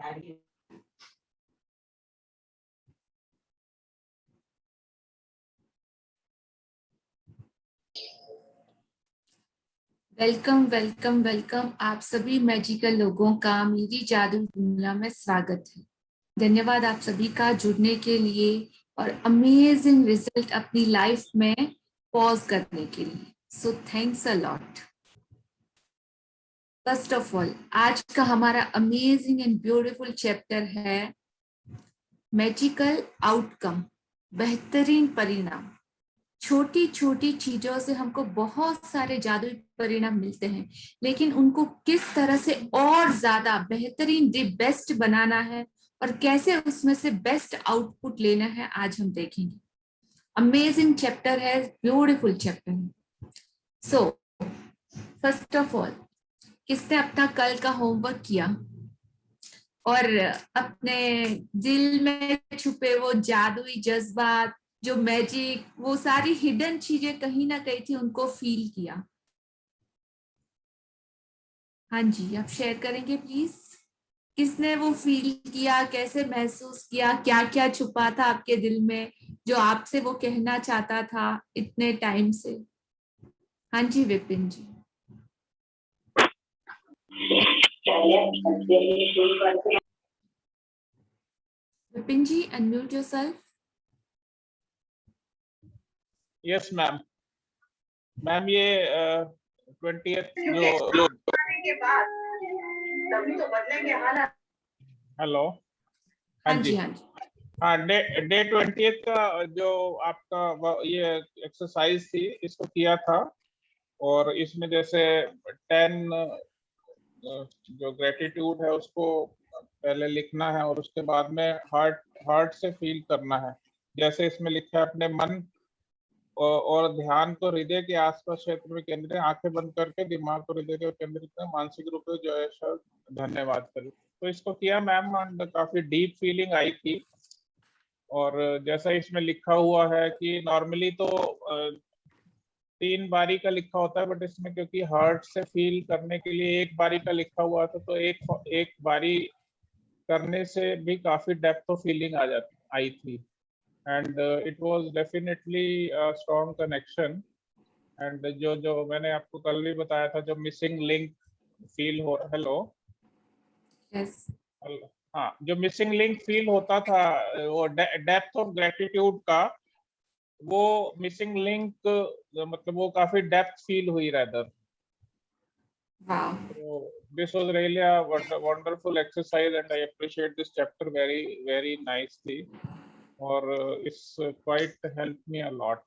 Welcome welcome welcome. आप सभी magical लोगों का मेरी जादू दुनिया में स्वागत है। धन्यवाद आप सभी का जुड़ने के लिए और अमेजिंग रिजल्ट अपनी लाइफ में पॉज करने के लिए। So thanks a lot. First of all, आज का हमारा अमेजिंग एंड ब्यूटीफुल चैप्टर है मैजिकल आउटकम, बेहतरीन परिणाम। छोटी छोटी चीजों से हमको बहुत सारे जादुई परिणाम मिलते हैं, लेकिन उनको किस तरह से और ज्यादा बेहतरीन दी बेस्ट बनाना है और कैसे उसमें से बेस्ट आउटपुट लेना है, आज हम देखेंगे। अमेजिंग चैप्टर है, ब्यूटीफुल चैप्टर है। सो फर्स्ट ऑफ ऑल, किसने अपना कल का होमवर्क किया और अपने दिल में छुपे वो जादुई जज्बात, जो मैजिक, वो सारी हिडन चीजें कहीं ना कहीं थी, उनको फील किया? हाँ जी, आप शेयर करेंगे प्लीज। किसने वो फील किया, कैसे महसूस किया, क्या क्या छुपा था आपके दिल में जो आपसे वो कहना चाहता था इतने टाइम से? हाँ जी Vipin ji. Vipin ji, unmute yourself. Yes ma'am. Ma'am ये 20th जो के बाद तभी तो बदलेंगे हालात। हेलो। हाँ जी हाँ जी। हाँ, डे 20th का जो आपका ये एक्सरसाइज थी, इसको किया था। और इसमें जैसे 10 जो ग्रेटिट्यूड है उसको पहले लिखना है और उसके बाद में हार्ट से फील करना है। जैसे इसमें लिखा है, अपने मन और ध्यान को हृदय के आसपास क्षेत्र में केंद्रित, आंखें बंद करके दिमाग को हृदय के केंद्रित में मानसिक रूप से जो है धन्यवाद करें। तो इसको किया मैम, काफी डीप फीलिंग आई थी। और जैसा इसमें लिखा हुआ है कि नॉर्मली तो 3 बारी का लिखा होता है, बट इसमें क्योंकि हार्ट से फील करने के लिए 1 बारी का लिखा हुआ था, तो एक बारी करने से भी काफी डेप्थ ऑफ फीलिंग आई थी। And it was definitely strong connection. And जो मैंने आपको कल भी बताया था, जो मिसिंग लिंक फील हो, हेलो, यस, हाँ, जो मिसिंग लिंक फील होता था, वो डेप्थ ऑफ ग्रेटिट्यूड का, वो मिसिंग लिंक मतलब वो काफी डेप्थ फील हुई रहता। Wow, So this was really a wonderful exercise and I appreciate this chapter very nicely. और it's quite helped me a lot.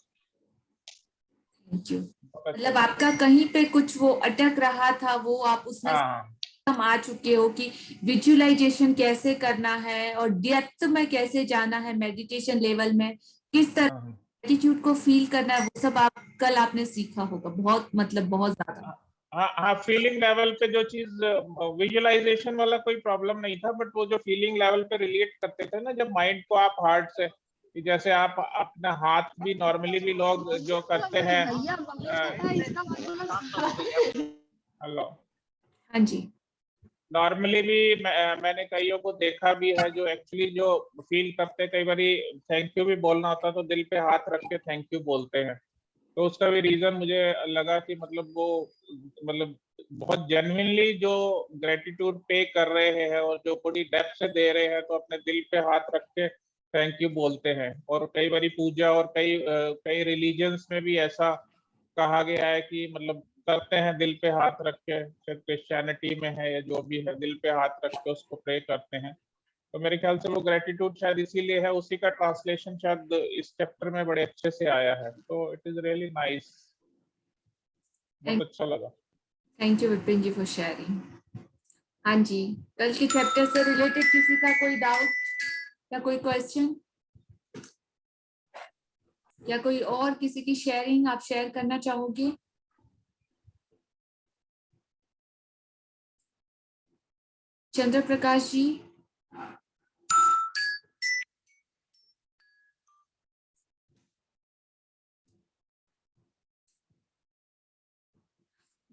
Thank you. मतलब आपका कहीं पे कुछ वो अटक रहा था, वो आप उसमें हम आ चुके हो कि विजुअलाइजेशन कैसे करना है और डेप्थ में कैसे जाना है, मेडिटेशन लेवल में किस तरह एटीट्यूड को फील करना है, वो सब आप कल आपने सीखा होगा। बहुत मतलब बहुत ज्यादा। हाँ, फीलिंग लेवल पे जो चीज, विजुअलाइजेशन वाला कोई प्रॉब्लम नहीं था, बट वो जो फीलिंग लेवल पे रिलेट करते थे ना, जब माइंड को आप हार्ट से, जैसे आप अपना हाथ भी नॉर्मली भी लोग जो करते हैं, हेलो, हाँ जी, नॉर्मली भी मैंने कईयों को देखा भी है जो एक्चुअली जो फील करते, कई बार थैंक यू भी बोलना होता तो दिल पे हाथ रख के थैंक यू बोलते हैं। तो उसका भी रीजन मुझे लगा कि मतलब वो मतलब बहुत जेन्युइनली जो ग्रेटिट्यूड पे कर रहे हैं और जो बड़ी डेप्थ से दे रहे हैं, तो अपने दिल पे हाथ रख के थैंक यू बोलते हैं। और कई बारी पूजा और कई रिलीजन्स में भी ऐसा कहा गया है कि मतलब करते हैं दिल पे हाथ रख के, शायद क्रिश्चियनिटी में है या जो भी है, दिल पे हाथ रख के उसको प्रे करते हैं। तो मेरे ख्याल से वो ग्रेटिट्यूड शायद इसीलिए है, उसी का ट्रांसलेशन शायद इस चैप्टर में बड़े अच्छे से आया है। तो इट इज रियली नाइस, बहुत अच्छा लगा। Thank you Vipin ji for sharing. हाँ जी, कल के चैप्टर से रिलेटेड किसी का कोई डाउट या कोई क्वेश्चन या कोई और किसी की शेयरिंग आप शेयर करना चाहोगे? चंद्र प्रकाश जी,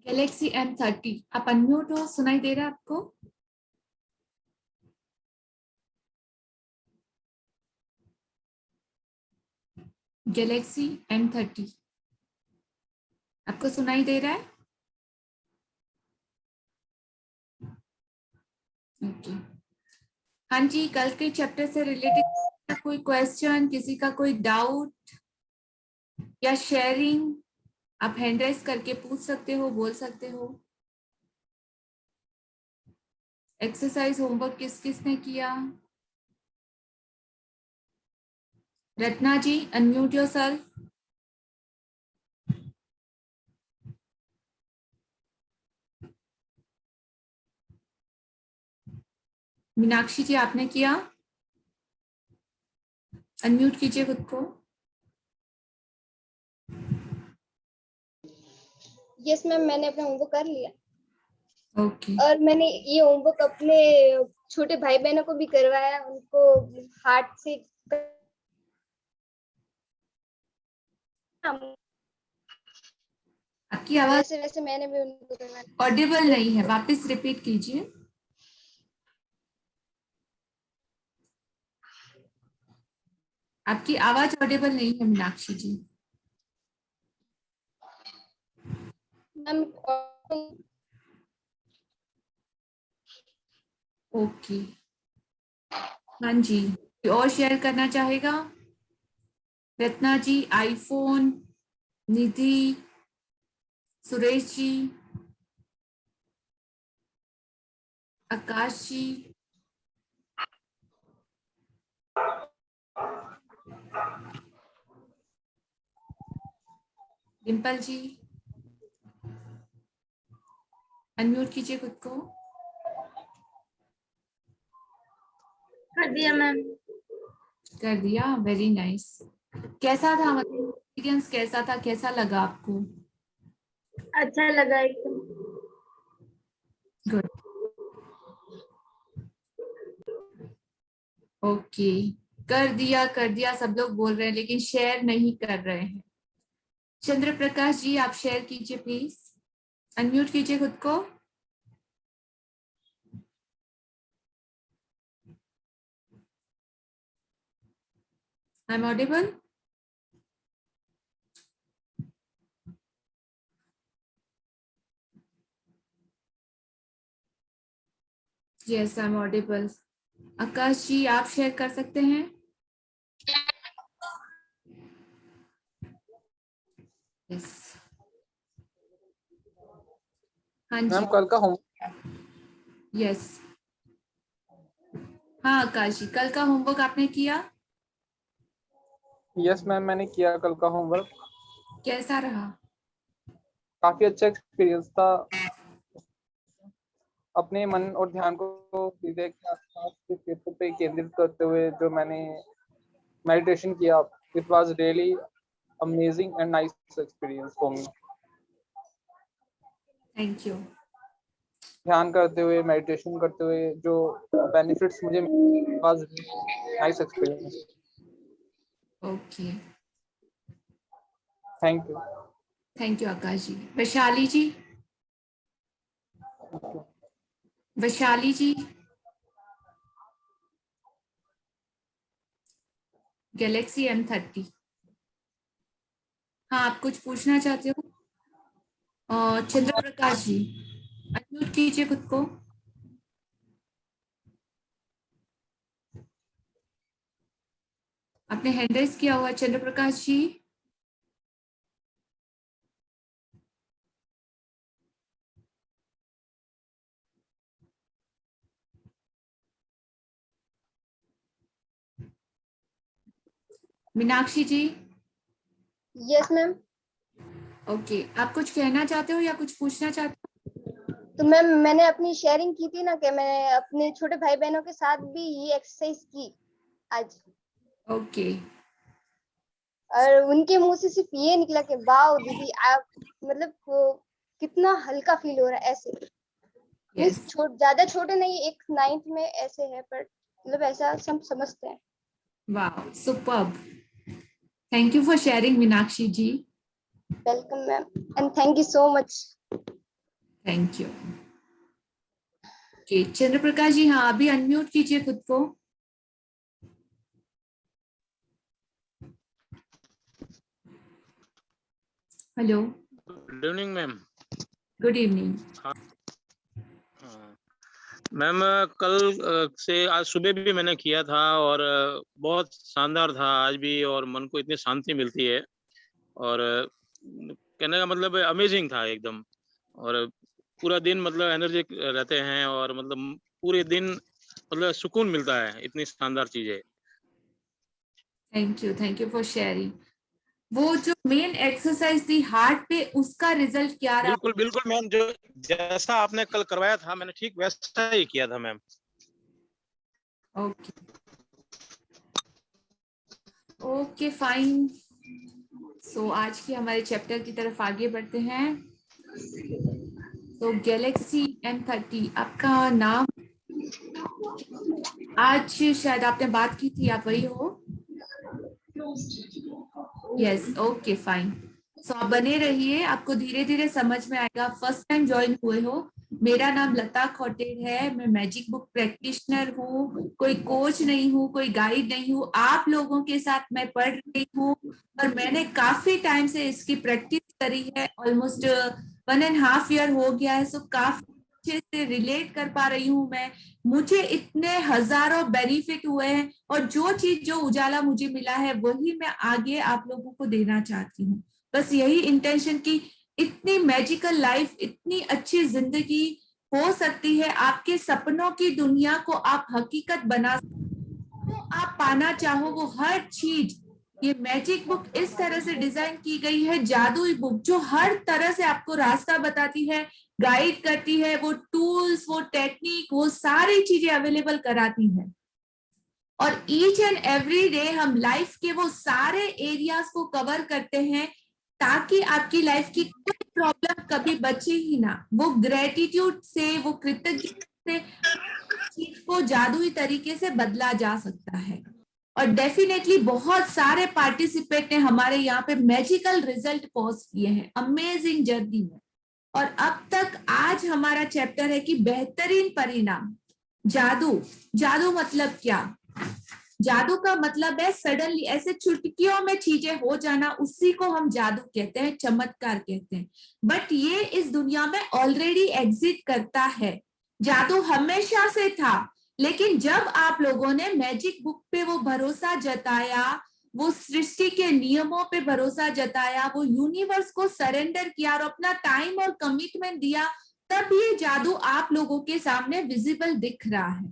गैलेक्सी M30, आप अनम्यूट हो, सुनाई दे रहा है आपको? गैलेक्सी M30 आपको सुनाई दे रहा है? ओके। हाँ जी, कल के चैप्टर से रिलेटेड कोई क्वेश्चन, किसी का कोई डाउट या शेयरिंग, आप हैंड राइज करके पूछ सकते हो, बोल सकते हो। एक्सरसाइज होमवर्क किस किस ने किया? रत्ना जी, अनम्यूट योरसेल्फ। मीनाक्षी जी, आपने किया? अनम्यूट कीजिए खुद को। यस मैम, मैंने अपना होमवर्क कर लिया ओके। और मैंने ये होमवर्क अपने छोटे भाई बहनों को भी करवाया, उनको हार्ट से आपकी आवाज वैसे वैसे मैंने भी उनको करवाया। ऑडिबल नहीं है, वापस रिपीट कीजिए। आपकी आवाज ऑडिबल नहीं है मीनाक्षी जी। Ma'am okay. हाँ जी, कोई और शेयर करना चाहेगा? रत्ना जी, आईफोन, निधि, सुरेश जी, आकाश जी, डिम्पल जी, अनम्यूट कीजिए खुद को। कर दिया मैम। कर दिया, वेरी नाइस। कैसा था, मतलब एक्सपीरियंस कैसा था, कैसा लगा आपको? अच्छा लगा एकदम। गुड। ओके, कर दिया सब लोग बोल रहे हैं, लेकिन शेयर नहीं कर रहे हैं। चंद्र प्रकाश जी, आप शेयर कीजिए प्लीज, अनम्यूट कीजिए खुद को। I am audible? Yes, I am audible. Akash ji, आप शेयर कर सकते हैं? यस। हाँ जी, मैम कल का होम यस। हाँ आकाश जी, कल का होमवर्क आपने किया? यस मैम, मैंने किया कल का होमवर्क। कैसा रहा? काफी अच्छा एक्सपीरियंस था। अपने मन और ध्यान को हृदय के आसपास के क्षेत्र पे केंद्रित करते हुए जो मैंने मेडिटेशन किया, it was really amazing and nice experience for me. Thank you. ध्यान करते हुए, मेडिटेशन करते हुए जो बेनिफिट्स मुझे was nice experience. Okay, thank you. Thank you Akash ji. Vaishali ji, Vaishali ji, Galaxy M30। हाँ, आप कुछ पूछना चाहते हो? चंद्र प्रकाश जी, अनम्यूट कीजिए खुद को। आपने हैंड राइज किया हुआ है चंद्र प्रकाश जी। मीनाक्षी जी, यस मैम। ओके, आप कुछ कहना चाहते हो या कुछ पूछना चाहते तो मैम मैंने अपनी शेयरिंग की थी ना कि मैंने अपने छोटे भाई बहनों के साथ भी ये एक्सरसाइज की आज, हो? ओके, और उनके मुंह से सिर्फ ये निकला कि वाह दीदी आप, मतलब कितना हल्का फील हो रहा है ऐसे। मीन्स यस, ज्यादा छोटे नहीं, एक 9th में ऐसे है, पर मतलब ऐसा सब समझते हैं। वाह, superb. Thank you for sharing Meenakshi ji. Welcome ma'am and thank you so much. Thank you. Okay, Chandra Prakash ji, हाँ अभी अनम्यूट कीजिए खुद को। Hello, good evening ma'am. Good evening. Ma'am कल से आज सुबह भी मैंने किया था और बहुत शानदार था आज भी, और मन को इतनी शांति मिलती है, और कहने का मतलब अमेजिंग था एकदम। और पूरा दिन मतलब एनर्जी रहते हैं, और मतलब पूरे दिन मतलब सुकून मिलता है, इतनी शानदार चीज है। Thank you for sharing. वो जो मेन एक्सरसाइज थी हार्ट पे, उसका रिजल्ट क्या रहा? बिल्कुल बिल्कुल मैम, जो जैसा आपने कल करवाया था मैंने ठीक वैसा ही किया था ma'am. Okay okay fine. So आज की हमारे चैप्टर की तरफ आगे बढ़ते हैं। तो गैलेक्सी M30, आपका नाम? आज शायद आपने बात की थी, आप वही हो? Yes, okay fine. सो आप बने रहिए, आपको धीरे धीरे समझ में आएगा। फर्स्ट टाइम ज्वाइन हुए हो, मेरा नाम लता खौटेर है। मैं मैजिक बुक प्रैक्टिशनर हूँ, कोई कोच नहीं हूँ, कोई गाइड नहीं हूँ। आप लोगों के साथ मैं पढ़ रही हूँ और मैंने काफी टाइम से इसकी प्रैक्टिस करी है। ऑलमोस्ट 1.5 ईयर हो गया है। सो काफी अच्छे से रिलेट कर पा रही हूँ मैं। मुझे इतने हजारों बेनिफिट हुए हैं, और जो चीज जो उजाला मुझे मिला है वही मैं आगे आप लोगों को देना चाहती हूँ। बस यही इंटेंशन की इतनी मैजिकल लाइफ, इतनी अच्छी जिंदगी हो सकती है। आपके सपनों की दुनिया को आप हकीकत बना, जो आप पाना चाहो वो हर चीज, ये मैजिक बुक इस तरह से डिजाइन की गई है, जादुई बुक जो हर तरह से आपको रास्ता बताती है, गाइड करती है। वो टूल्स, वो टेक्निक, वो सारी चीजें अवेलेबल कराती है। और ईच एंड एवरी डे हम लाइफ के वो सारे एरियाज को कवर करते हैं, ताकि आपकी लाइफ की कोई प्रॉब्लम कभी बचे ही ना। वो ग्रेटिट्यूड से, वो कृतज्ञता से चीज को जादुई तरीके से बदला जा सकता है। और डेफिनेटली बहुत सारे पार्टिसिपेंट ने हमारे यहाँ पे मैजिकल रिजल्ट पोस्ट किए हैं अमेजिंग जर्नी में। और अब तक आज हमारा चैप्टर है कि बेहतरीन परिणाम। जादू, जादू मतलब क्या? जादू का मतलब है सडनली, ऐसे चुटकियों में चीजें हो जाना, उसी को हम जादू कहते हैं, चमत्कार कहते हैं। बट ये इस दुनिया में ऑलरेडी एग्जिस्ट करता है। जादू हमेशा से था, लेकिन जब आप लोगों ने मैजिक बुक पे वो भरोसा जताया, वो सृष्टि के नियमों पे भरोसा जताया, वो यूनिवर्स को सरेंडर किया और अपना टाइम और कमिटमेंट दिया, तब ये जादू आप लोगों के सामने विजिबल दिख रहा है।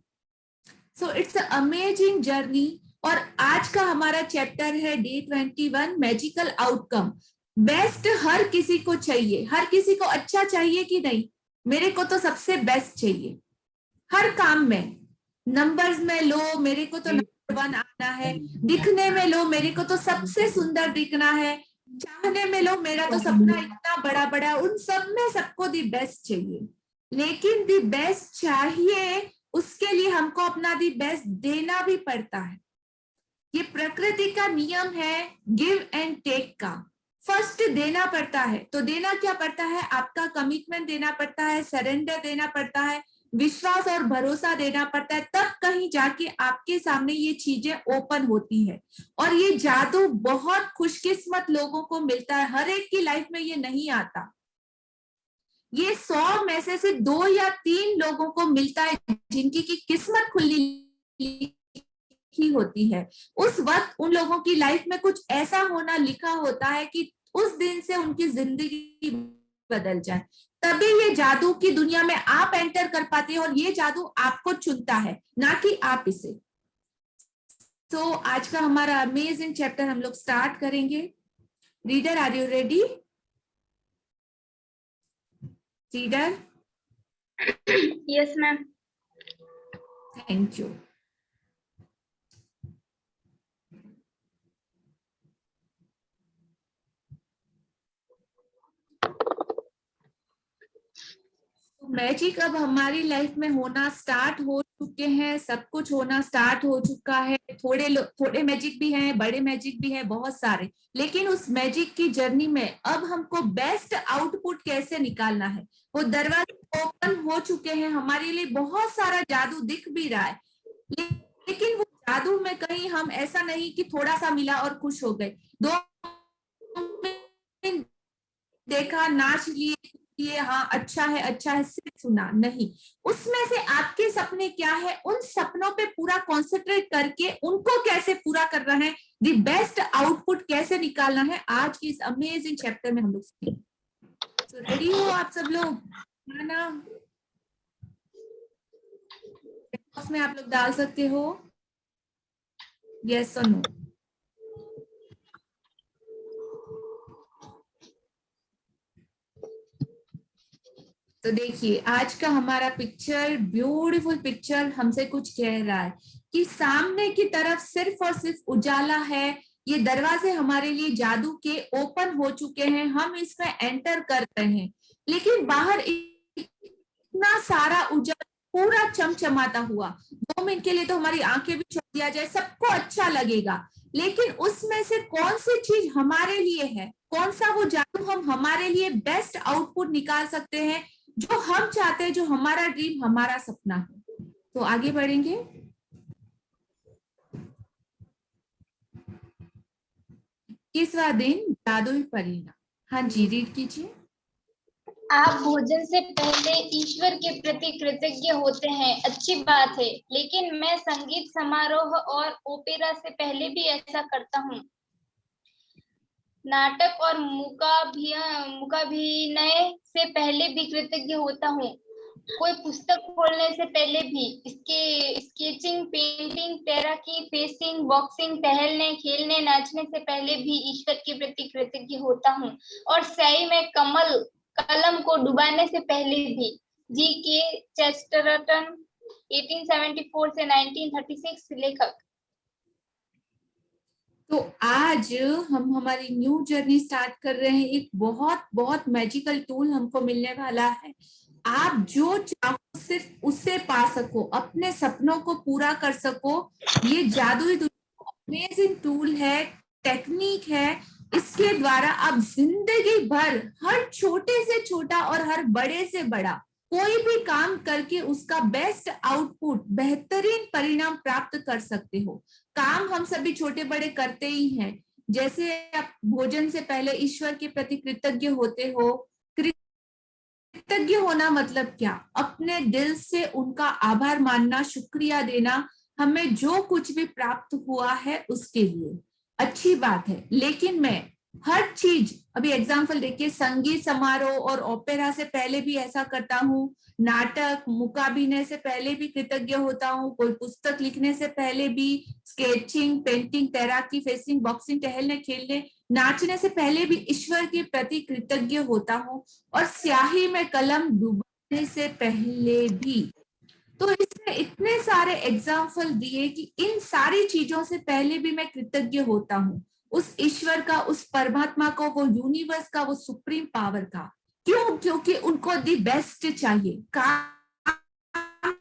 So it's amazing journey. और आज का हमारा चैप्टर है डे 21, मैजिकल आउटकम। बेस्ट हर किसी को चाहिए, हर किसी को अच्छा चाहिए कि नहीं? मेरे को तो सबसे बेस्ट चाहिए हर काम में। नंबर्स में लो, मेरे को तो नंबर 1 आना है। दिखने में लो, मेरे को तो सबसे सुंदर दिखना है। चाहने में लो, मेरा तो सपना इतना बड़ा बड़ा, उन सब में सबको दी बेस्ट चाहिए। लेकिन दी बेस्ट चाहिए, उसके लिए हमको अपना दी बेस्ट देना भी पड़ता है। ये प्रकृति का नियम है, गिव एंड टेक का। फर्स्ट देना पड़ता है। तो देना क्या पड़ता है? आपका कमिटमेंट देना पड़ता है, सरेंडर देना पड़ता है, विश्वास और भरोसा देना पड़ता है। तब कहीं जाके आपके सामने ये चीजें ओपन होती है। और ये जादू बहुत खुशकिस्मत लोगों को मिलता है, हर एक की लाइफ में ये नहीं आता। ये 100 में से सिर्फ 2 या 3 लोगों को मिलता है, जिनकी की किस्मत खुली होती है। उस वक्त उन लोगों की लाइफ में कुछ ऐसा होना लिखा होता है कि उस दिन से उनकी जिंदगी बदल जाए। तभी ये जादू की दुनिया में आप एंटर कर पाते हैं, और ये जादू आपको चुनता है, ना कि आप इसे। तो आज का हमारा अमेजिंग चैप्टर हम लोग स्टार्ट करेंगे। Reader, are you ready? Reader? Yes ma'am. Thank you. Magic अब हमारी लाइफ में होना स्टार्ट हो चुके हैं, सब कुछ होना स्टार्ट हो चुका है। थोड़े मैजिक भी हैं, बड़े मैजिक भी हैं, बहुत सारे। लेकिन उस मैजिक की जर्नी में अब हमको बेस्ट आउटपुट कैसे निकालना है, वो दरवाजे ओपन हो चुके हैं हमारे लिए। बहुत सारा जादू दिख भी रहा है, लेकिन वो जादू में कहीं हम ऐसा नहीं कि थोड़ा सा मिला और खुश हो गए। 2 देखा, नाच लिए, हाँ अच्छा है, सिर्फ सुना नहीं। उसमें से आपके सपने क्या है, उन सपनों पे पूरा कॉन्सेंट्रेट करके उनको कैसे पूरा करना है, द बेस्ट आउटपुट कैसे निकालना है, आज की इस अमेजिंग चैप्टर में हम लोग सीखेंगे। तो रेडी हो आप सब लोग? ना बॉक्स में आप लोग डाल सकते हो यस और नो। तो देखिए आज का हमारा पिक्चर, ब्यूटीफुल पिक्चर, हमसे कुछ कह रहा है कि सामने की तरफ सिर्फ और सिर्फ उजाला है, ये दरवाजे हमारे लिए जादू के ओपन हो चुके हैं, हम इसमें एंटर कर रहे हैं, लेकिन बाहर इतना सारा उजाला पूरा चमचमाता हुआ, 2 मिनट के लिए तो हमारी आंखें भी छोड़ दिया जाए सबको अच्छा लगेगा, लेकिन उसमें से कौन सी चीज हमारे लिए है, कौन सा वो जादू हम हमारे लिए बेस्ट आउटपुट निकाल सकते हैं, जो हम चाहते हैं, जो हमारा ड्रीम, हमारा सपना है। तो आगे बढ़ेंगे। किसवा दिन, जादुई परिणाम। हाँ जी, रीड कीजिए। आप भोजन से पहले ईश्वर के प्रति कृतज्ञ होते हैं, अच्छी बात है, लेकिन मैं संगीत समारोह और ओपेरा से पहले भी ऐसा करता हूँ। नाटक और मूकाभिनय से पहले भी कृतज्ञ होता हूँ। कोई पुस्तक खोलने से पहले भी, स्केचिंग, पेंटिंग, तैराकी, फेसिंग, बॉक्सिंग, टहलने, खेलने, नाचने से पहले भी ईश्वर के प्रति कृतज्ञ होता हूँ। और स्याही में कलम को डुबाने से पहले भी। जी.के. चेस्टरटन, 1874 से 1936 लेखक। तो आज हम हमारी न्यू जर्नी स्टार्ट कर रहे हैं, एक बहुत बहुत मैजिकल टूल हमको मिलने वाला है, आप जो चाहो सिर्फ उससे पा सको, अपने सपनों को पूरा कर सको। ये जादुई अमेजिंग टूल है, टेक्निक है, इसके द्वारा आप जिंदगी भर हर छोटे से छोटा और हर बड़े से बड़ा कोई भी काम करके उसका बेस्ट आउटपुट, बेहतरीन परिणाम प्राप्त कर सकते हो। काम हम सभी छोटे बड़े करते ही हैं, जैसे आप भोजन से पहले ईश्वर के प्रति कृतज्ञ होते हो। कृतज्ञ होना मतलब क्या, अपने दिल से उनका आभार मानना, शुक्रिया देना, हमें जो कुछ भी प्राप्त हुआ है उसके लिए। अच्छी बात है, लेकिन मैं हर चीज, अभी एग्जाम्पल देखिए, संगीत समारोह और ओपेरा से पहले भी ऐसा करता हूँ, नाटक, मूकाभिनय से पहले भी कृतज्ञ होता हूँ, कोई पुस्तक लिखने से पहले भी, स्केचिंग, पेंटिंग, तैराकी, फेसिंग, बॉक्सिंग, टहलने, खेलने, नाचने से पहले भी ईश्वर के प्रति कृतज्ञ होता हूँ, और स्याही में कलम डुबाने से पहले भी। तो इसमें इतने सारे एग्जाम्पल दिए कि इन सारी चीजों से पहले भी मैं कृतज्ञ होता हूँ उस ईश्वर का, उस परमात्मा को, वो यूनिवर्स का, वो सुप्रीम पावर का। क्यों? क्योंकि उनको दी बेस्ट चाहिए। काम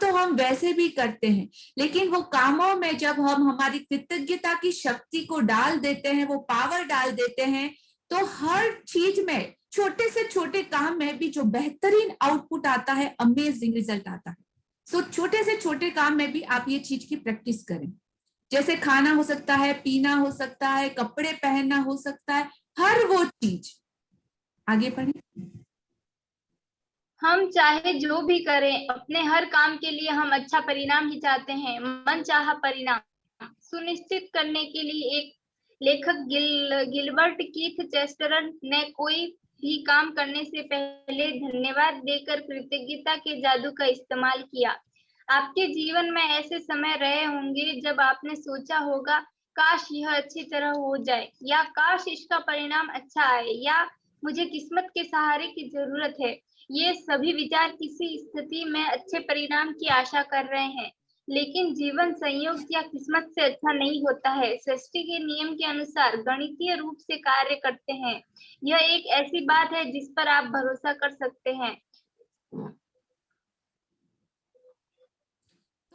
तो हम वैसे भी करते हैं, लेकिन वो कामों में जब हम हमारी कृतज्ञता की शक्ति को डाल देते हैं, वो पावर डाल देते हैं, तो हर चीज में, छोटे से छोटे काम में भी जो बेहतरीन आउटपुट आता है, अमेजिंग रिजल्ट आता है। सो छोटे से छोटे काम में भी आप ये चीज की प्रैक्टिस करें, जैसे खाना हो सकता है, पीना हो सकता है, कपड़े पहनना हो सकता है, हर वो चीज। आगे बढ़े। हम चाहे जो भी करें, अपने हर काम के लिए हम अच्छा परिणाम ही चाहते हैं, मनचाहा परिणाम सुनिश्चित करने के लिए एक लेखक गिलबर्ट कीथ चेस्टरटन ने कोई भी काम करने से पहले धन्यवाद देकर कृतज्ञता के जादू का इस्तेमाल किया। आपके जीवन में ऐसे समय रहे होंगे जब आपने सोचा होगा, काश यह अच्छी तरह हो जाए, या काश इसका परिणाम अच्छा आए, या मुझे किस्मत के सहारे की जरूरत है। ये सभी विचार किसी स्थिति में अच्छे परिणाम की आशा कर रहे हैं, लेकिन जीवन संयोग या किस्मत से अच्छा नहीं होता है। सृष्टि के नियम के अनुसार गणितीय रूप से कार्य करते हैं। यह एक ऐसी बात है जिस पर आप भरोसा कर सकते हैं।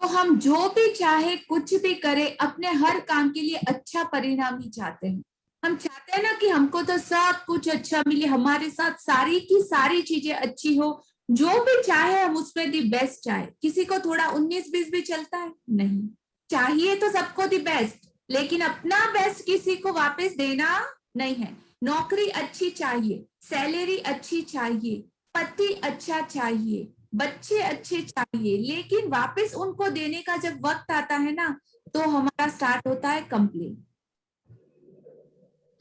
तो हम जो भी चाहे, कुछ भी करें, अपने हर काम के लिए अच्छा परिणाम ही चाहते हैं। हम चाहते हैं ना कि हमको तो सब कुछ अच्छा मिले, हमारे साथ सारी की सारी चीजें अच्छी हो, जो भी चाहे हम उसमें दी बेस्ट चाहे। किसी को थोड़ा 19-20 भी चलता है? नहीं, चाहिए तो सबको दी बेस्ट, लेकिन अपना बेस्ट किसी को वापस देना नहीं है। नौकरी अच्छी चाहिए, सैलरी अच्छी चाहिए, पति अच्छा चाहिए, बच्चे अच्छे चाहिए, लेकिन वापस उनको देने का जब वक्त आता है ना, तो हमारा स्टार्ट होता है कंप्लेन,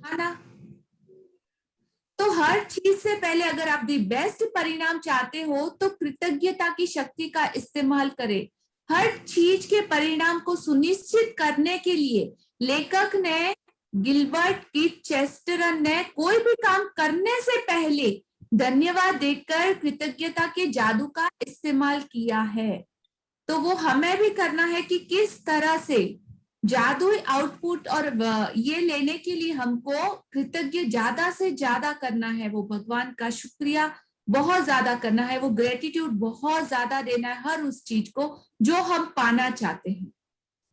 है ना। तो हर चीज से पहले अगर आप दी बेस्ट परिणाम चाहते हो तो कृतज्ञता की शक्ति का इस्तेमाल करें। हर चीज के परिणाम को सुनिश्चित करने के लिए लेखक ने, गिलबर्ट की चेस्टरन ने कोई भी काम करने से पहले धन्यवाद देकर कृतज्ञता के जादू का इस्तेमाल किया है। तो वो हमें भी करना है कि किस तरह से जादुई आउटपुट और ये लेने के लिए हमको कृतज्ञ ज्यादा से ज्यादा करना है, वो भगवान का शुक्रिया बहुत ज्यादा करना है, वो ग्रेटिट्यूड बहुत ज्यादा देना है हर उस चीज को जो हम पाना चाहते हैं।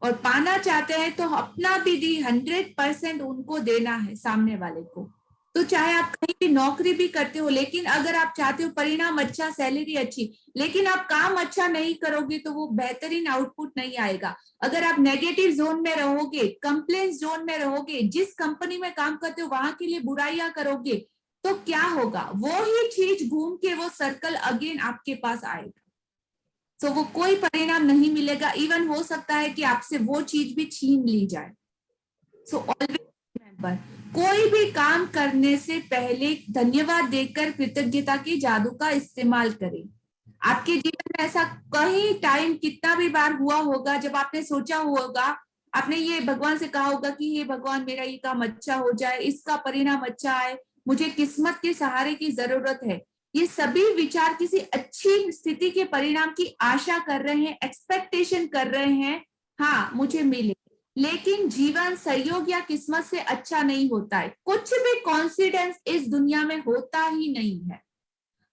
और पाना चाहते हैं तो अपना भी दी 100% उनको देना है सामने वाले को। तो चाहे आप कहीं भी नौकरी भी करते हो, लेकिन अगर आप चाहते हो परिणाम अच्छा, सैलरी अच्छी, लेकिन आप काम अच्छा नहीं करोगे तो वो बेहतरीन आउटपुट नहीं आएगा। अगर आप नेगेटिव जोन में रहोगे, कंप्लेन जोन में रहोगे, जिस कंपनी में काम करते हो वहां के लिए बुराइयां करोगे, तो क्या होगा, वो ही चीज घूम के वो सर्कल अगेन आपके पास आएगा। तो वो कोई परिणाम नहीं मिलेगा, इवन हो सकता है कि आपसे वो चीज भी छीन ली जाए। सो ऑलवेज रिमेंबर, कोई भी काम करने से पहले धन्यवाद देकर कृतज्ञता के जादू का इस्तेमाल करें। आपके जीवन में ऐसा कहीं टाइम कितना भी बार हुआ होगा जब आपने सोचा होगा, आपने ये भगवान से कहा होगा कि हे भगवान मेरा ये काम अच्छा हो जाए, इसका परिणाम अच्छा आए, मुझे किस्मत के सहारे की जरूरत है। ये सभी विचार किसी अच्छी स्थिति के परिणाम की आशा कर रहे हैं, एक्सपेक्टेशन कर रहे हैं, हाँ मुझे मिले। लेकिन जीवन सहयोग या किस्मत से अच्छा नहीं होता है। कुछ भी कॉन्फिडेंस इस दुनिया में होता ही नहीं है।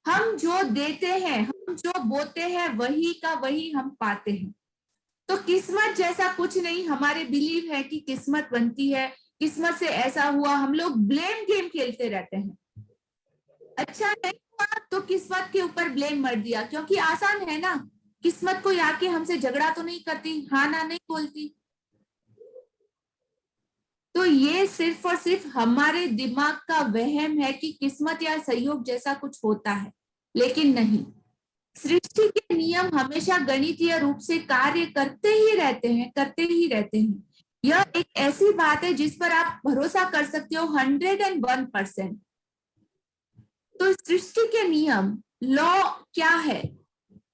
हम जो देते हैं, हम जो बोते हैं, वही का वही हम पाते हैं। तो किस्मत जैसा कुछ नहीं, हमारे बिलीव है कि किस्मत बनती है, किस्मत से ऐसा हुआ, हम लोग ब्लेम गेम खेलते रहते हैं। अच्छा नहीं हुआ तो किस्मत के ऊपर ब्लेम मर दिया, क्योंकि आसान है ना, किस्मत को आके हमसे झगड़ा तो नहीं करती, हाँ ना नहीं बोलती। तो ये सिर्फ और सिर्फ हमारे दिमाग का वहम है कि किस्मत या सहयोग जैसा कुछ होता है, लेकिन नहीं। सृष्टि के नियम हमेशा गणितीय रूप से कार्य करते ही रहते हैं, करते ही रहते हैं। यह एक ऐसी बात है जिस पर आप भरोसा कर सकते हो 101%। तो सृष्टि के नियम, लॉ क्या है,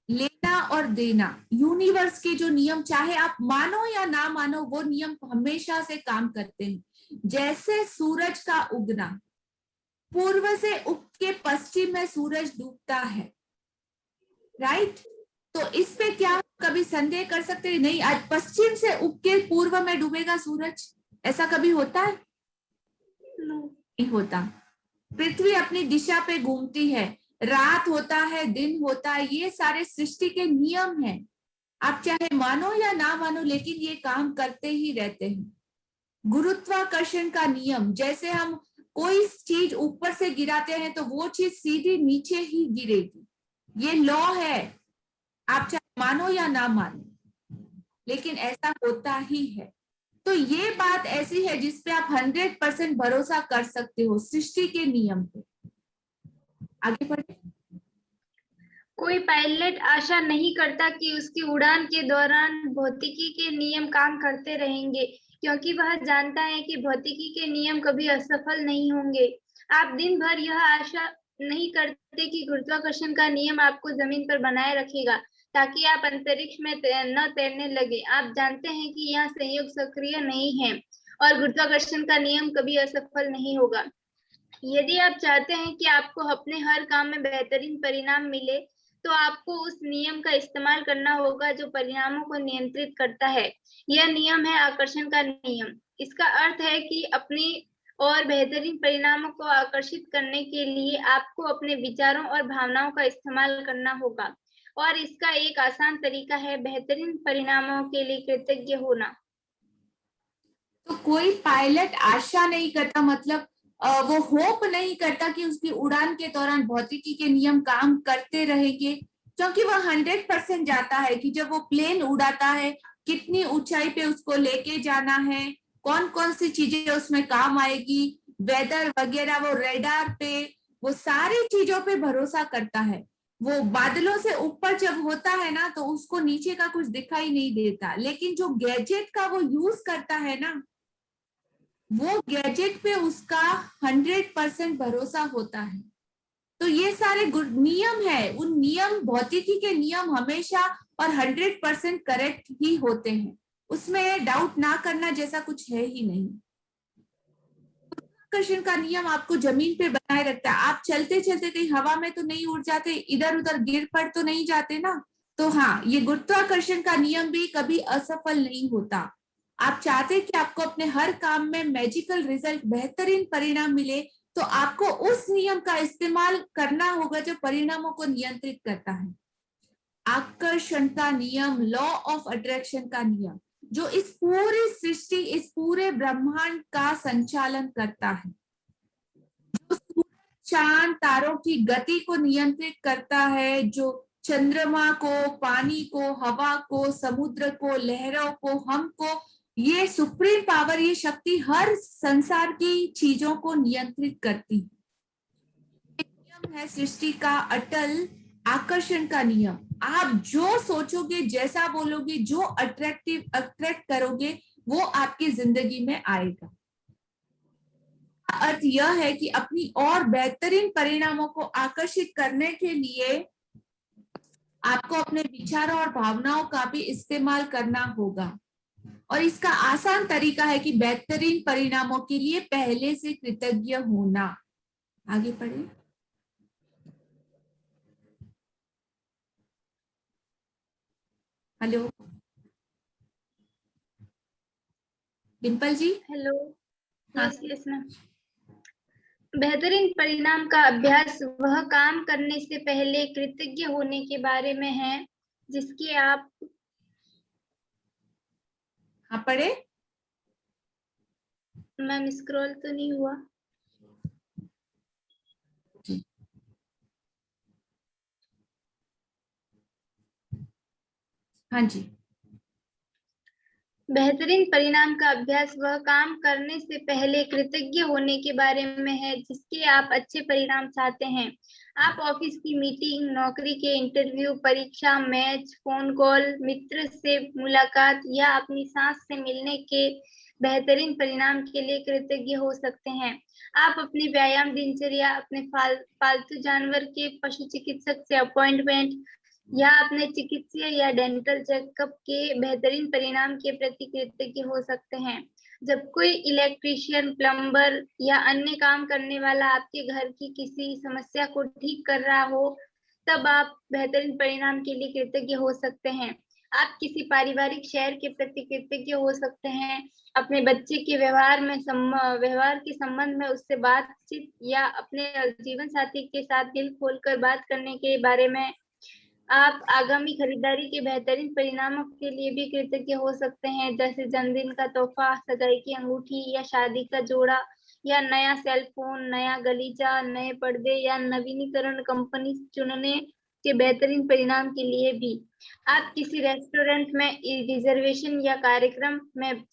लेना और देना, यूनिवर्स के जो नियम, चाहे आप मानो या ना मानो, वो नियम हमेशा से काम करते हैं। जैसे सूरज का उगना, पूर्व से उग के पश्चिम में सूरज डूबता है, राइट। तो इस पे क्या कभी संदेह कर सकते हैं? नहीं, आज पश्चिम से उग के पूर्व में डूबेगा सूरज, ऐसा कभी होता है? नहीं होता। पृथ्वी अपनी दिशा पे घूमती है, रात होता है, दिन होता है, ये सारे सृष्टि के नियम हैं। आप चाहे मानो या ना मानो, लेकिन ये काम करते ही रहते हैं। गुरुत्वाकर्षण का नियम, जैसे हम कोई चीज ऊपर से गिराते हैं तो वो चीज सीधी नीचे ही गिरेगी, ये लॉ है, आप चाहे मानो या ना मानो, लेकिन ऐसा होता ही है। तो ये बात ऐसी है जिसपे आप 100% भरोसा कर सकते हो, सृष्टि के नियम पे। आगे बढ़े। कोई पायलट आशा नहीं करता कि उसकी उड़ान के दौरान भौतिकी के नियम काम करते रहेंगे, क्योंकि वह जानता है कि भौतिकी के नियम कभी असफल नहीं होंगे। आप दिन भर यह आशा नहीं करते कि गुरुत्वाकर्षण का नियम आपको जमीन पर बनाए रखेगा ताकि आप अंतरिक्ष में न तैरने लगे। आप जानते हैं कि यह संयोग सक्रिय नहीं है और गुरुत्वाकर्षण का नियम कभी असफल नहीं होगा। यदि आप चाहते हैं कि आपको अपने हर काम में बेहतरीन परिणाम मिले, तो आपको उस नियम का इस्तेमाल करना होगा जो परिणामों को नियंत्रित करता है। यह नियम है आकर्षण का नियम। इसका अर्थ है कि अपनी और बेहतरीन परिणामों को आकर्षित करने के लिए आपको अपने विचारों और भावनाओं का इस्तेमाल करना होगा, और इसका एक आसान तरीका है बेहतरीन परिणामों के लिए कृतज्ञ होना। तो कोई पायलट आशा नहीं करता, मतलब वो होप नहीं करता कि उसकी उड़ान के दौरान भौतिकी के नियम काम करते रहेंगे, क्योंकि वह 100% जाता है कि जब वो प्लेन उड़ाता है, कितनी ऊंचाई पे उसको लेके जाना है, कौन कौन सी चीजें उसमें काम आएगी, वेदर वगैरह, वो रेडार पे, वो सारी चीजों पे भरोसा करता है। वो बादलों से ऊपर जब होता है ना तो उसको नीचे का कुछ दिखाई नहीं देता, लेकिन जो गैजेट का वो यूज करता है ना, वो गैजेट पे उसका 100% भरोसा होता है। तो ये सारे नियम है, उन नियम, भौतिकी के नियम हमेशा और 100% करेक्ट ही होते हैं, उसमें डाउट ना करना जैसा कुछ है ही नहीं। गुरुत्वाकर्षण का नियम आपको जमीन पे बनाए रखता है। आप चलते चलते कहीं हवा में तो नहीं उड़ जाते, इधर उधर गिर पड़ तो नहीं जाते ना। तो हाँ, ये गुरुत्वाकर्षण का नियम भी कभी असफल नहीं होता। आप चाहते कि आपको अपने हर काम में मैजिकल रिजल्ट, बेहतरीन परिणाम मिले, तो आपको उस नियम का इस्तेमाल करना होगा जो परिणामों को नियंत्रित करता है। आकर्षण का नियम, लॉ ऑफ अट्रैक्शन का नियम, जो इस पूरी सृष्टि, इस पूरे ब्रह्मांड का संचालन करता है, जो सूरज, चांद, तारों की गति को नियंत्रित करता है, जो चंद्रमा को, पानी को, हवा को, समुद्र को, लहरों को, हमको, ये सुप्रीम पावर, ये शक्ति हर संसार की चीजों को नियंत्रित करती है। नियम है सृष्टि का अटल आकर्षण का नियम। आप जो सोचोगे, जैसा बोलोगे, जो अट्रैक्ट करोगे, वो आपकी जिंदगी में आएगा। अर्थ यह है कि अपनी और बेहतरीन परिणामों को आकर्षित करने के लिए आपको अपने विचारों और भावनाओं का भी इस्तेमाल करना होगा। और इसका आसान तरीका है कि बेहतरीन परिणामों के लिए पहले से कृतज्ञ होना। आगे पढ़े। हेलो डिम्पल जी। हेलो। हाँ। Yes ma'am. बेहतरीन परिणाम का अभ्यास वह काम करने से पहले कृतज्ञ होने के बारे में है जिसके आप। हाँ पढ़े। मैम स्क्रॉल तो नहीं हुआ। हाँ जी। बेहतरीन परिणाम का अभ्यास वह काम करने से पहले कृतज्ञ होने के बारे में है जिसके आप अच्छे परिणाम चाहते हैं। आप ऑफिस की मीटिंग, नौकरी के इंटरव्यू, परीक्षा, मैच, फोन कॉल, मित्र से मुलाकात या अपनी सांस से मिलने के बेहतरीन परिणाम के लिए कृतज्ञ हो सकते हैं। आप अपनी व्यायाम दिनचर्या, अपने पालतू जानवर के पशु चिकित्सक से अपॉइंटमेंट या अपने चिकित्सीय या डेंटल चेकअप के बेहतरीन परिणाम के प्रति कृतज्ञ हो सकते हैं। जब कोई इलेक्ट्रीशियन, प्लम्बर या अन्य काम करने वाला आपके घर की किसी समस्या को ठीक कर रहा हो, तब आप बेहतरीन परिणाम के लिए कृतज्ञ हो सकते हैं। आप किसी पारिवारिक शेयर के प्रति कृतज्ञ हो सकते हैं। अपने बच्चे के व्यवहार के संबंध में उससे बातचीत या अपने जीवन साथी के साथ दिल खोलकर बात करने के बारे में। आप आगामी खरीदारी के बेहतरीन परिणामों के लिए भी कृतज्ञ हो सकते हैं, जैसे जन्मदिन का तोहफा, सगाई की अंगूठी या शादी का जोड़ा या नया सेल फोन, नया गलीचा, नए पर्दे या नवीनीकरण कंपनी चुनने के बेहतरीन परिणाम के लिए भी। आप किसी रेस्टोरेंट में रिजर्वेशन या कार्यक्रम में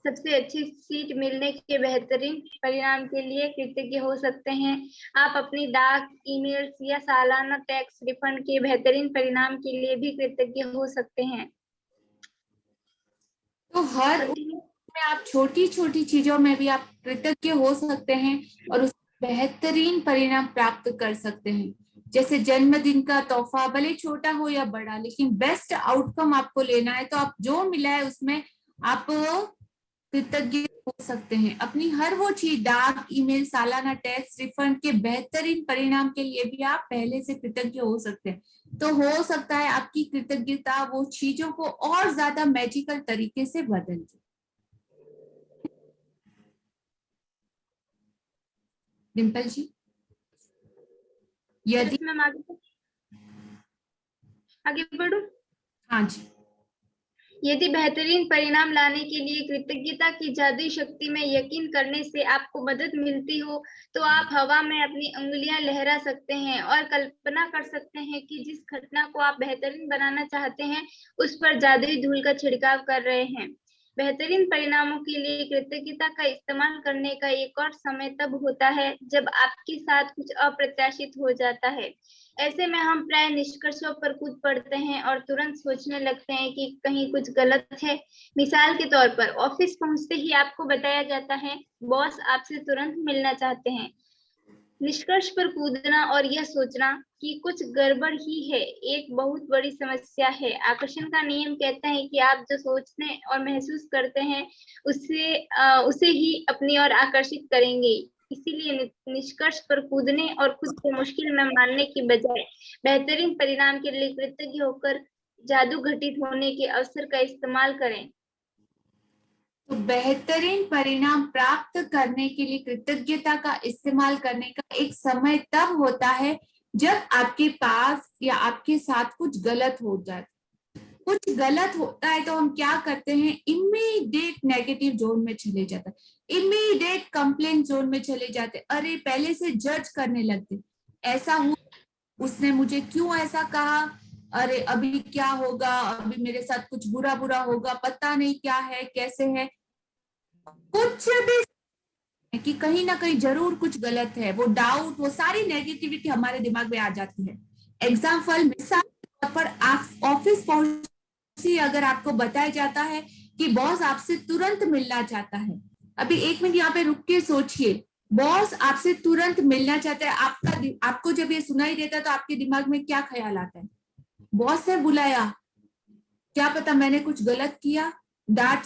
सबसे अच्छी सीट मिलने के बेहतरीन परिणाम के लिए कृतज्ञ हो सकते हैं। आप अपनी डाक, ईमेल्स या सालाना टैक्स रिफंड के बेहतरीन परिणाम के लिए भी कृतज्ञ हो सकते हैं। तो हर में आप छोटी छोटी चीजों में भी आप कृतज्ञ हो सकते हैं और उस बेहतरीन परिणाम प्राप्त कर सकते हैं। जैसे जन्मदिन का तोहफा, भले छोटा हो या बड़ा, लेकिन बेस्ट आउटकम आपको लेना है, तो आप जो मिला है उसमें आप कृतज्ञ हो सकते हैं। अपनी हर वो चीज, डाक, ईमेल, सालाना टैक्स रिफंड के बेहतरीन परिणाम के लिए भी आप पहले से कृतज्ञ हो सकते हैं। तो हो सकता है आपकी कृतज्ञता वो चीजों को और ज्यादा मैजिकल तरीके से बदल दे। डिम्पल जी, यदि मैम आगे बढ़ूं? हाँ जी। यदि बेहतरीन परिणाम लाने के लिए कृतज्ञता की जादुई शक्ति में यकीन करने से आपको मदद मिलती हो, तो आप हवा में अपनी उंगलियां लहरा सकते हैं और कल्पना कर सकते हैं कि जिस घटना को आप बेहतरीन बनाना चाहते हैं, उस पर जादुई धूल का छिड़काव कर रहे हैं। बेहतरीन परिणामों के लिए कृतज्ञता का इस्तेमाल करने का एक और समय तब होता है जब आपके साथ कुछ अप्रत्याशित हो जाता है। ऐसे में हम प्राय निष्कर्षों पर कूद पड़ते हैं और तुरंत सोचने लगते हैं कि कहीं कुछ गलत है। मिसाल के तौर पर ऑफिस पहुंचते ही आपको बताया जाता है बॉस आपसे तुरंत मिलना चाहते हैं। निष्कर्ष पर कूदना और यह सोचना कि कुछ गड़बड़ ही है एक बहुत बड़ी समस्या है। आकर्षण का नियम कहता है कि आप जो सोचते और महसूस करते हैं उसे ही अपनी ओर आकर्षित करेंगे। इसीलिए निष्कर्ष पर कूदने और खुद को मुश्किल में मानने की बजाय बेहतरीन परिणाम के लिए कृतज्ञ होकर जादू घटित होने के अवसर का इस्तेमाल करें। तो बेहतरीन परिणाम प्राप्त करने के लिए कृतज्ञता का इस्तेमाल करने का एक समय तब होता है जब आपके पास या आपके साथ कुछ गलत हो जाए। कुछ गलत होता है तो हम क्या करते हैं, इमीडिएट नेगेटिव जोन में चले जाते हैं, इमीडिएट कंप्लेंट जोन में चले जाते हैं। अरे पहले से जज करने लगते, ऐसा हुआ, उसने मुझे क्यों ऐसा कहा, अरे अभी क्या होगा, अभी मेरे साथ कुछ बुरा बुरा होगा, पता नहीं क्या है कैसे है, कुछ भी कि कहीं ना कहीं जरूर कुछ गलत है, वो डाउट, वो सारी नेगेटिविटी हमारे दिमाग में आ जाती है। एग्जाम्पल मिसाल के तौर पर आप ऑफिस पहुंची, अगर आपको बताया जाता है कि बॉस आपसे तुरंत मिलना चाहता है, अभी एक मिनट यहाँ पे रुक के सोचिए, बॉस आपसे तुरंत मिलना चाहता है, आपको जब ये सुनाई देता है तो आपके दिमाग में क्या ख्याल आता है, बॉस ने बुलाया, क्या पता मैंने कुछ गलत किया, डांट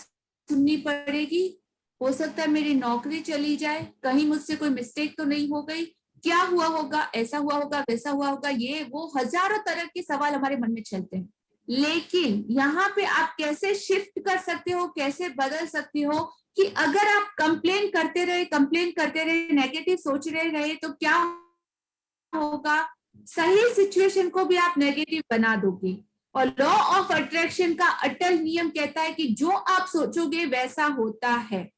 सुननी पड़ेगी, हो सकता है मेरी नौकरी चली जाए, कहीं मुझसे कोई मिस्टेक तो नहीं हो गई, क्या हुआ होगा, ऐसा हुआ होगा, वैसा हुआ होगा, ये वो हजारों तरह के सवाल हमारे मन में चलते हैं। लेकिन यहाँ पे आप कैसे शिफ्ट कर सकते हो, कैसे बदल सकते हो कि अगर आप कंप्लेन करते रहे, नेगेटिव सोच रहे तो क्या होगा, सही सिचुएशन को भी आप नेगेटिव बना दोगे। और लॉ ऑफ अट्रैक्शन का अटल नियम कहता है कि जो आप सोचोगे वैसा होता है।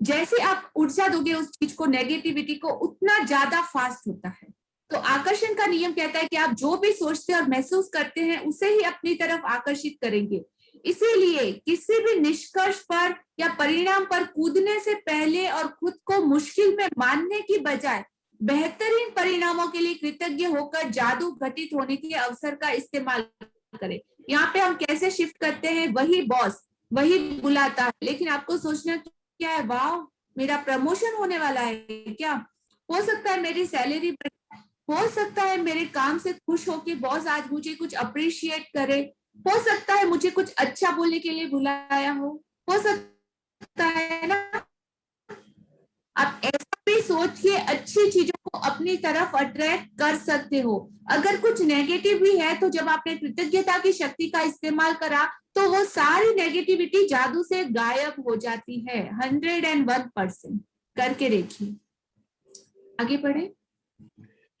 जैसे आप ऊर्जा दोगे उस चीज को, नेगेटिविटी को, उतना ज्यादा फास्ट होता है। तो आकर्षण का नियम कहता है कि आप जो भी सोचते और महसूस करते हैं उसे ही अपनी तरफ आकर्षित करेंगे। इसीलिए किसी भी निष्कर्ष पर या परिणाम पर कूदने से पहले और खुद को मुश्किल में मानने की बजाय बेहतरीन परिणामों के लिए कृतज्ञ होकर जादू घटित होने के अवसर का इस्तेमाल करें। यहाँ पे हम कैसे शिफ्ट करते हैं, वही बॉस वही बुलाता है, लेकिन आपको सोचना क्या है, वाह मेरा प्रमोशन होने वाला है क्या, हो सकता है मेरी सैलरी, हो सकता है मेरे काम से खुश होकर बॉस आज मुझे कुछ अप्रिशिएट करे, हो सकता है मुझे कुछ अच्छा बोलने के लिए बुलाया हो सकता है ना। आप ऐसा भी सोच के अच्छी चीजों को अपनी तरफ अट्रैक्ट कर सकते हो। अगर कुछ नेगेटिव भी है तो जब आपने कृतज्ञता की शक्ति का इस्तेमाल करा तो वो सारी नेगेटिविटी जादू से गायब हो जाती है। 101% करके देखिए। आगे बढ़े।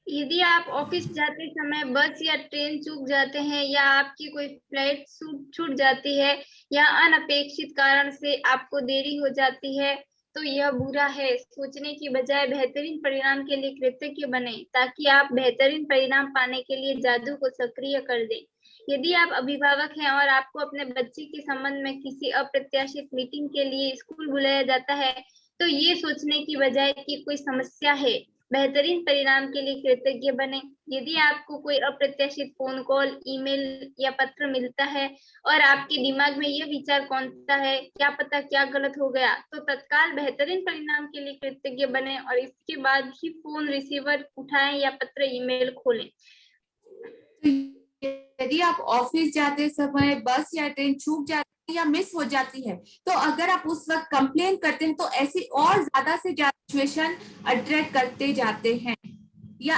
यदि आप ऑफिस जाते समय बस या ट्रेन चूक जाते हैं या आपकी कोई फ्लाइट छूट जाती है या अनपेक्षित कारण से आपको देरी हो जाती है तो यह बुरा है। सोचने की बजाय बेहतरीन परिणाम के लिए कृतज्ञ बने ताकि आप बेहतरीन परिणाम पाने के लिए जादू को सक्रिय कर दें। यदि आप अभिभावक हैं और आपको अपने बच्चे के संबंध में किसी अप्रत्याशित मीटिंग के लिए स्कूल बुलाया जाता है तो ये सोचने की बजाय कि कोई समस्या है, बेहतरीन परिणाम के लिए कृतज्ञ बने। यदि आपको कोई अप्रत्याशित फोन कॉल, ईमेल या पत्र मिलता है और आपके दिमाग में यह विचार कौनता है, क्या पता क्या गलत हो गया, तो तत्काल बेहतरीन परिणाम के लिए कृतज्ञ बने और इसके बाद ही फोन रिसीवर उठाएं या पत्र ईमेल खोलें। यदि आप ऑफिस जाते समय बस या ट्रेन छूट जाती है या मिस हो जाती है तो अगर आप उस वक्त कंप्लेन करते हैं तो ऐसी और ज्यादा से ज्यादा सिचुएशन अट्रैक्ट करते जाते हैं। या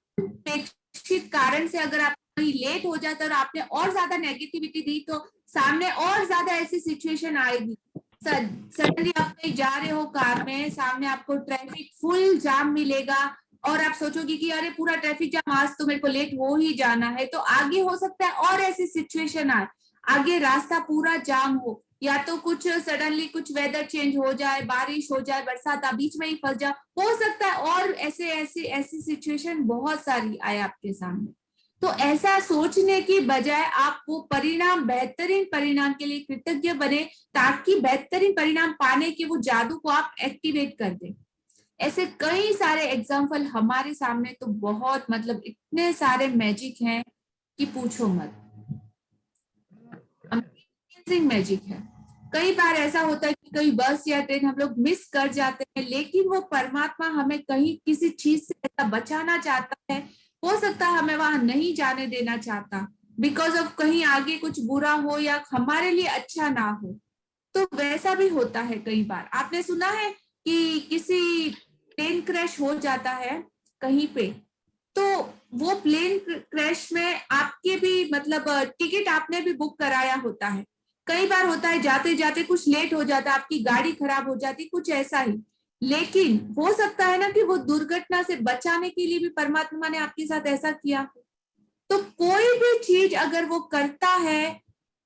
अनपेक्षित कारण से अगर आप कहीं लेट हो जाता है और आपने और ज्यादा नेगेटिविटी दी तो सामने और ज्यादा ऐसी सिचुएशन आएगी। सडनली आप कहीं जा रहे हो कार में, सामने आपको ट्रैफिक फुल जाम मिलेगा और आप सोचोगे कि अरे पूरा ट्रैफिक जाम, आज तो मेरे को लेट हो ही जाना है, तो आगे हो सकता है और ऐसी सिचुएशन आए, आगे रास्ता पूरा जाम हो, या तो कुछ सडनली कुछ वेदर चेंज हो जाए, बारिश हो जाए, बरसात, आप बीच में ही फंस जाओ, हो सकता है और ऐसी सिचुएशन बहुत सारी आए आपके सामने। तो ऐसा सोचने की बजाय आप वो परिणाम, बेहतरीन परिणाम के लिए कृतज्ञ बने, ताकि बेहतरीन परिणाम पाने के वो जादू को आप एक्टिवेट कर दें। ऐसे कई सारे एग्जाम्पल हमारे सामने तो बहुत, मतलब इतने सारे मैजिक हैं कि पूछो मत, अमेजिंग मैजिक है। कई बार ऐसा होता है कि कई बस या ट्रेन हम लोग मिस कर जाते हैं, लेकिन वो परमात्मा हमें कहीं किसी चीज से ऐसा बचाना चाहता है, हो सकता है हमें वहां नहीं जाने देना चाहता, बिकॉज ऑफ कहीं आगे कुछ बुरा हो या हमारे लिए अच्छा ना हो। तो वैसा भी होता है कई बार। आपने सुना है कि किसी प्लेन क्रैश हो जाता है कहीं पे, तो वो प्लेन क्रैश में आपके भी, मतलब टिकट आपने भी बुक कराया होता है। कई बार होता है जाते जाते कुछ लेट हो जाता है, आपकी गाड़ी खराब हो जाती, कुछ ऐसा ही। लेकिन हो सकता है ना कि वो दुर्घटना से बचाने के लिए भी परमात्मा ने आपके साथ ऐसा किया। तो कोई भी चीज अगर वो करता है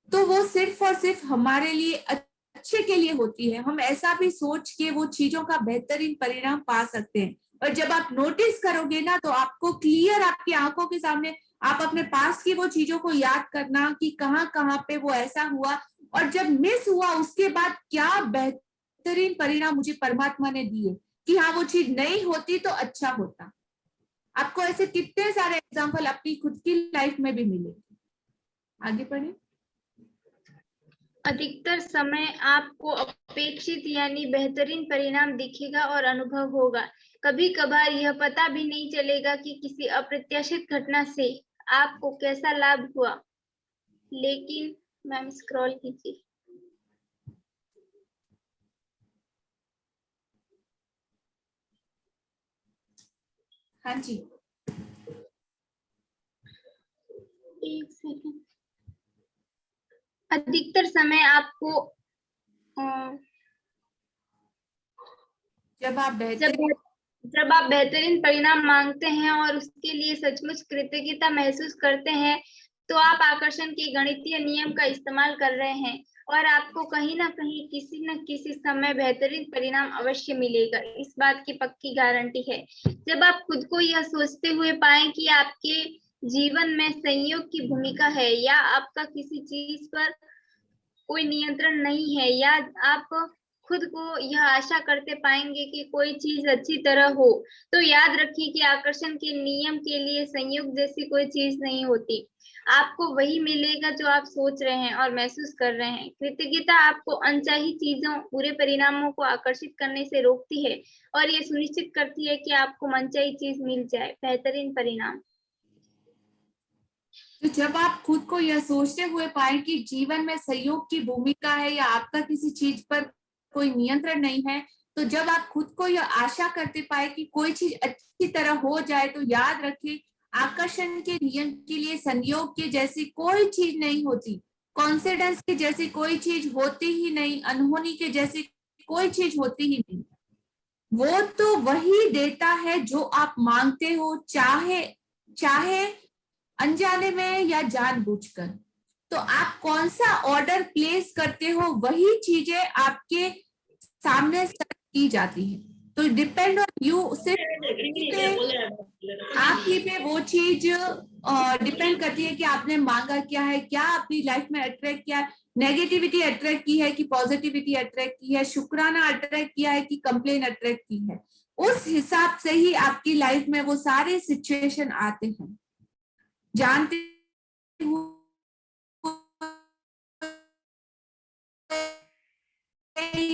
तो वो सिर्फ और सिर्फ हमारे लिए अच्छे के लिए होती है। हम ऐसा भी सोच के वो चीजों का बेहतरीन परिणाम पा सकते हैं। और जब आप नोटिस करोगे ना, तो आपको क्लियर आपकी आंखों के सामने आप अपने पास की वो चीजों को याद करना कि कहाँ कहाँ पे वो ऐसा हुआ, और जब मिस हुआ उसके बाद क्या बेहतरीन परिणाम मुझे परमात्मा ने दिए, कि हाँ वो चीज नहीं होती तो अच्छा होता। आपको ऐसे कितने सारे एग्जाम्पल अपनी खुद की लाइफ में भी मिले। आगे बढ़े। अधिकतर समय आपको अपेक्षित यानी बेहतरीन परिणाम दिखेगा और अनुभव होगा। कभी कभार यह पता भी नहीं चलेगा कि किसी अप्रत्याशित घटना से आपको कैसा लाभ हुआ। लेकिन मैम स्क्रॉल कीजिए। हाँ जी, एक सेकंड। अधिकतर समय आपको जब आप बेहतरीन परिणाम मांगते हैं और उसके लिए सचमुच कृतज्ञता महसूस करते हैं, तो आप आकर्षण के गणितीय नियम का इस्तेमाल कर रहे हैं और आपको कहीं ना कहीं किसी न किसी समय बेहतरीन परिणाम अवश्य मिलेगा। इस बात की पक्की गारंटी है। जब आप खुद को यह सोचते हुए पाएं कि आपके जीवन में संयोग की भूमिका है या आपका किसी चीज पर कोई नियंत्रण नहीं है, या आप खुद को यह आशा करते पाएंगे कि कोई चीज अच्छी तरह हो, तो याद रखिए कि आकर्षण के नियम के लिए संयोग जैसी कोई चीज नहीं होती। आपको वही मिलेगा जो आप सोच रहे हैं और महसूस कर रहे हैं। कृतज्ञता आपको अनचाही चीजों, बुरे परिणामों को आकर्षित करने से रोकती है और ये सुनिश्चित करती है कि आपको मनचाही चीज मिल जाए, बेहतरीन परिणाम। तो जब आप खुद को यह सोचते हुए पाए कि जीवन में सहयोग की भूमिका है या आपका किसी चीज पर कोई नियंत्रण नहीं है, तो जब आप खुद को यह आशा करते पाए कि कोई चीज अच्छी तरह हो जाए, तो याद रखें आकर्षण के नियम के लिए संयोग के जैसी कोई चीज नहीं होती, कॉन्सिडेंस के जैसी कोई चीज होती ही नहीं, अनहोनी के जैसी कोई चीज होती ही नहीं। वो तो वही देता है जो आप मांगते हो, चाहे अनजाने में या जानबूझकर। तो आप कौन सा ऑर्डर प्लेस करते हो, वही चीजें आपके सामने सर्व की जाती है। तो डिपेंड ऑन यू, आप ही पे वो चीज डिपेंड करती है कि आपने मांगा क्या है, क्या अपनी लाइफ में अट्रैक्ट किया है, नेगेटिविटी अट्रैक्ट की है कि पॉजिटिविटी अट्रैक्ट की है, शुक्राना अट्रैक्ट किया है कि कंप्लेन अट्रैक्ट की है। उस हिसाब से ही आपकी लाइफ में वो सारे सिचुएशन आते हैं, जानते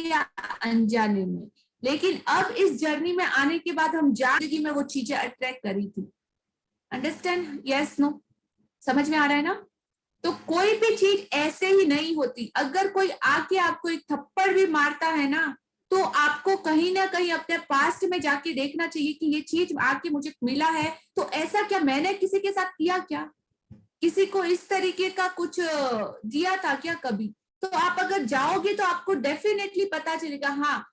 या अनजाने में। लेकिन अब इस जर्नी में आने के बाद हम जिंदगी में वो चीजें अट्रैक्ट करी थी। अंडरस्टैंड? Yes, no? समझ में आ रहा है ना? तो कोई भी चीज ऐसे ही नहीं होती। अगर कोई आके आपको एक थप्पड़ भी मारता है ना, तो आपको कहीं ना कहीं अपने पास्ट में जाके देखना चाहिए कि ये चीज आके मुझे मिला है, तो ऐसा क्या मैंने किसी के साथ किया, क्या किसी को इस तरीके का कुछ दिया था क्या कभी? तो आप अगर जाओगे तो आपको डेफिनेटली पता चलेगा, हाँ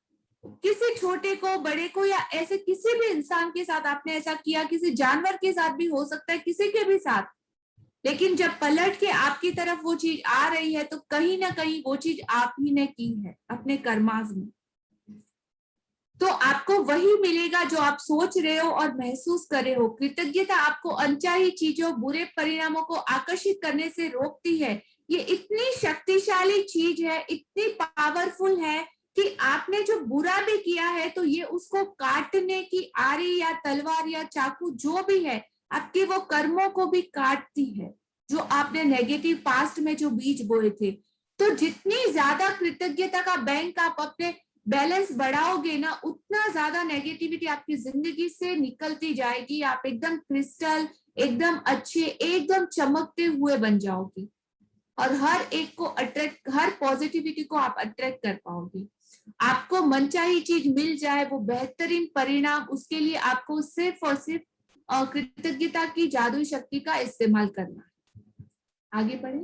किसी छोटे को, बड़े को, या ऐसे किसी भी इंसान के साथ आपने ऐसा किया, किसी जानवर के साथ भी हो सकता है, किसी के भी साथ। लेकिन जब पलट के आपकी तरफ वो चीज आ रही है, तो कहीं ना कहीं वो चीज आप ही ने की है अपने कर्माज में। तो आपको वही मिलेगा जो आप सोच रहे हो और महसूस कर रहे हो। कृतज्ञता आपको अनचाही चीजों, बुरे परिणामों को आकर्षित करने से रोकती है। ये इतनी शक्तिशाली चीज है, इतनी पावरफुल है कि आपने जो बुरा भी किया है तो ये उसको काटने की आरी या तलवार या चाकू जो भी है, आपके वो कर्मों को भी काटती है, जो आपने नेगेटिव पास्ट में जो बीज बोए थे। तो जितनी ज्यादा कृतज्ञता का बैंक आप अपने बैलेंस बढ़ाओगे ना, उतना ज्यादा नेगेटिविटी आपकी जिंदगी से निकलती जाएगी। आप एकदम क्रिस्टल, एकदम अच्छे, एकदम चमकते हुए बन जाओगे और हर एक को अट्रैक्ट, हर पॉजिटिविटी को आप अट्रैक्ट कर पाओगे। आपको मनचाही चीज मिल जाए, वो बेहतरीन परिणाम, उसके लिए आपको सिर्फ और सिर्फ कृतज्ञता की जादुई शक्ति का इस्तेमाल करना है। आगे बढ़े।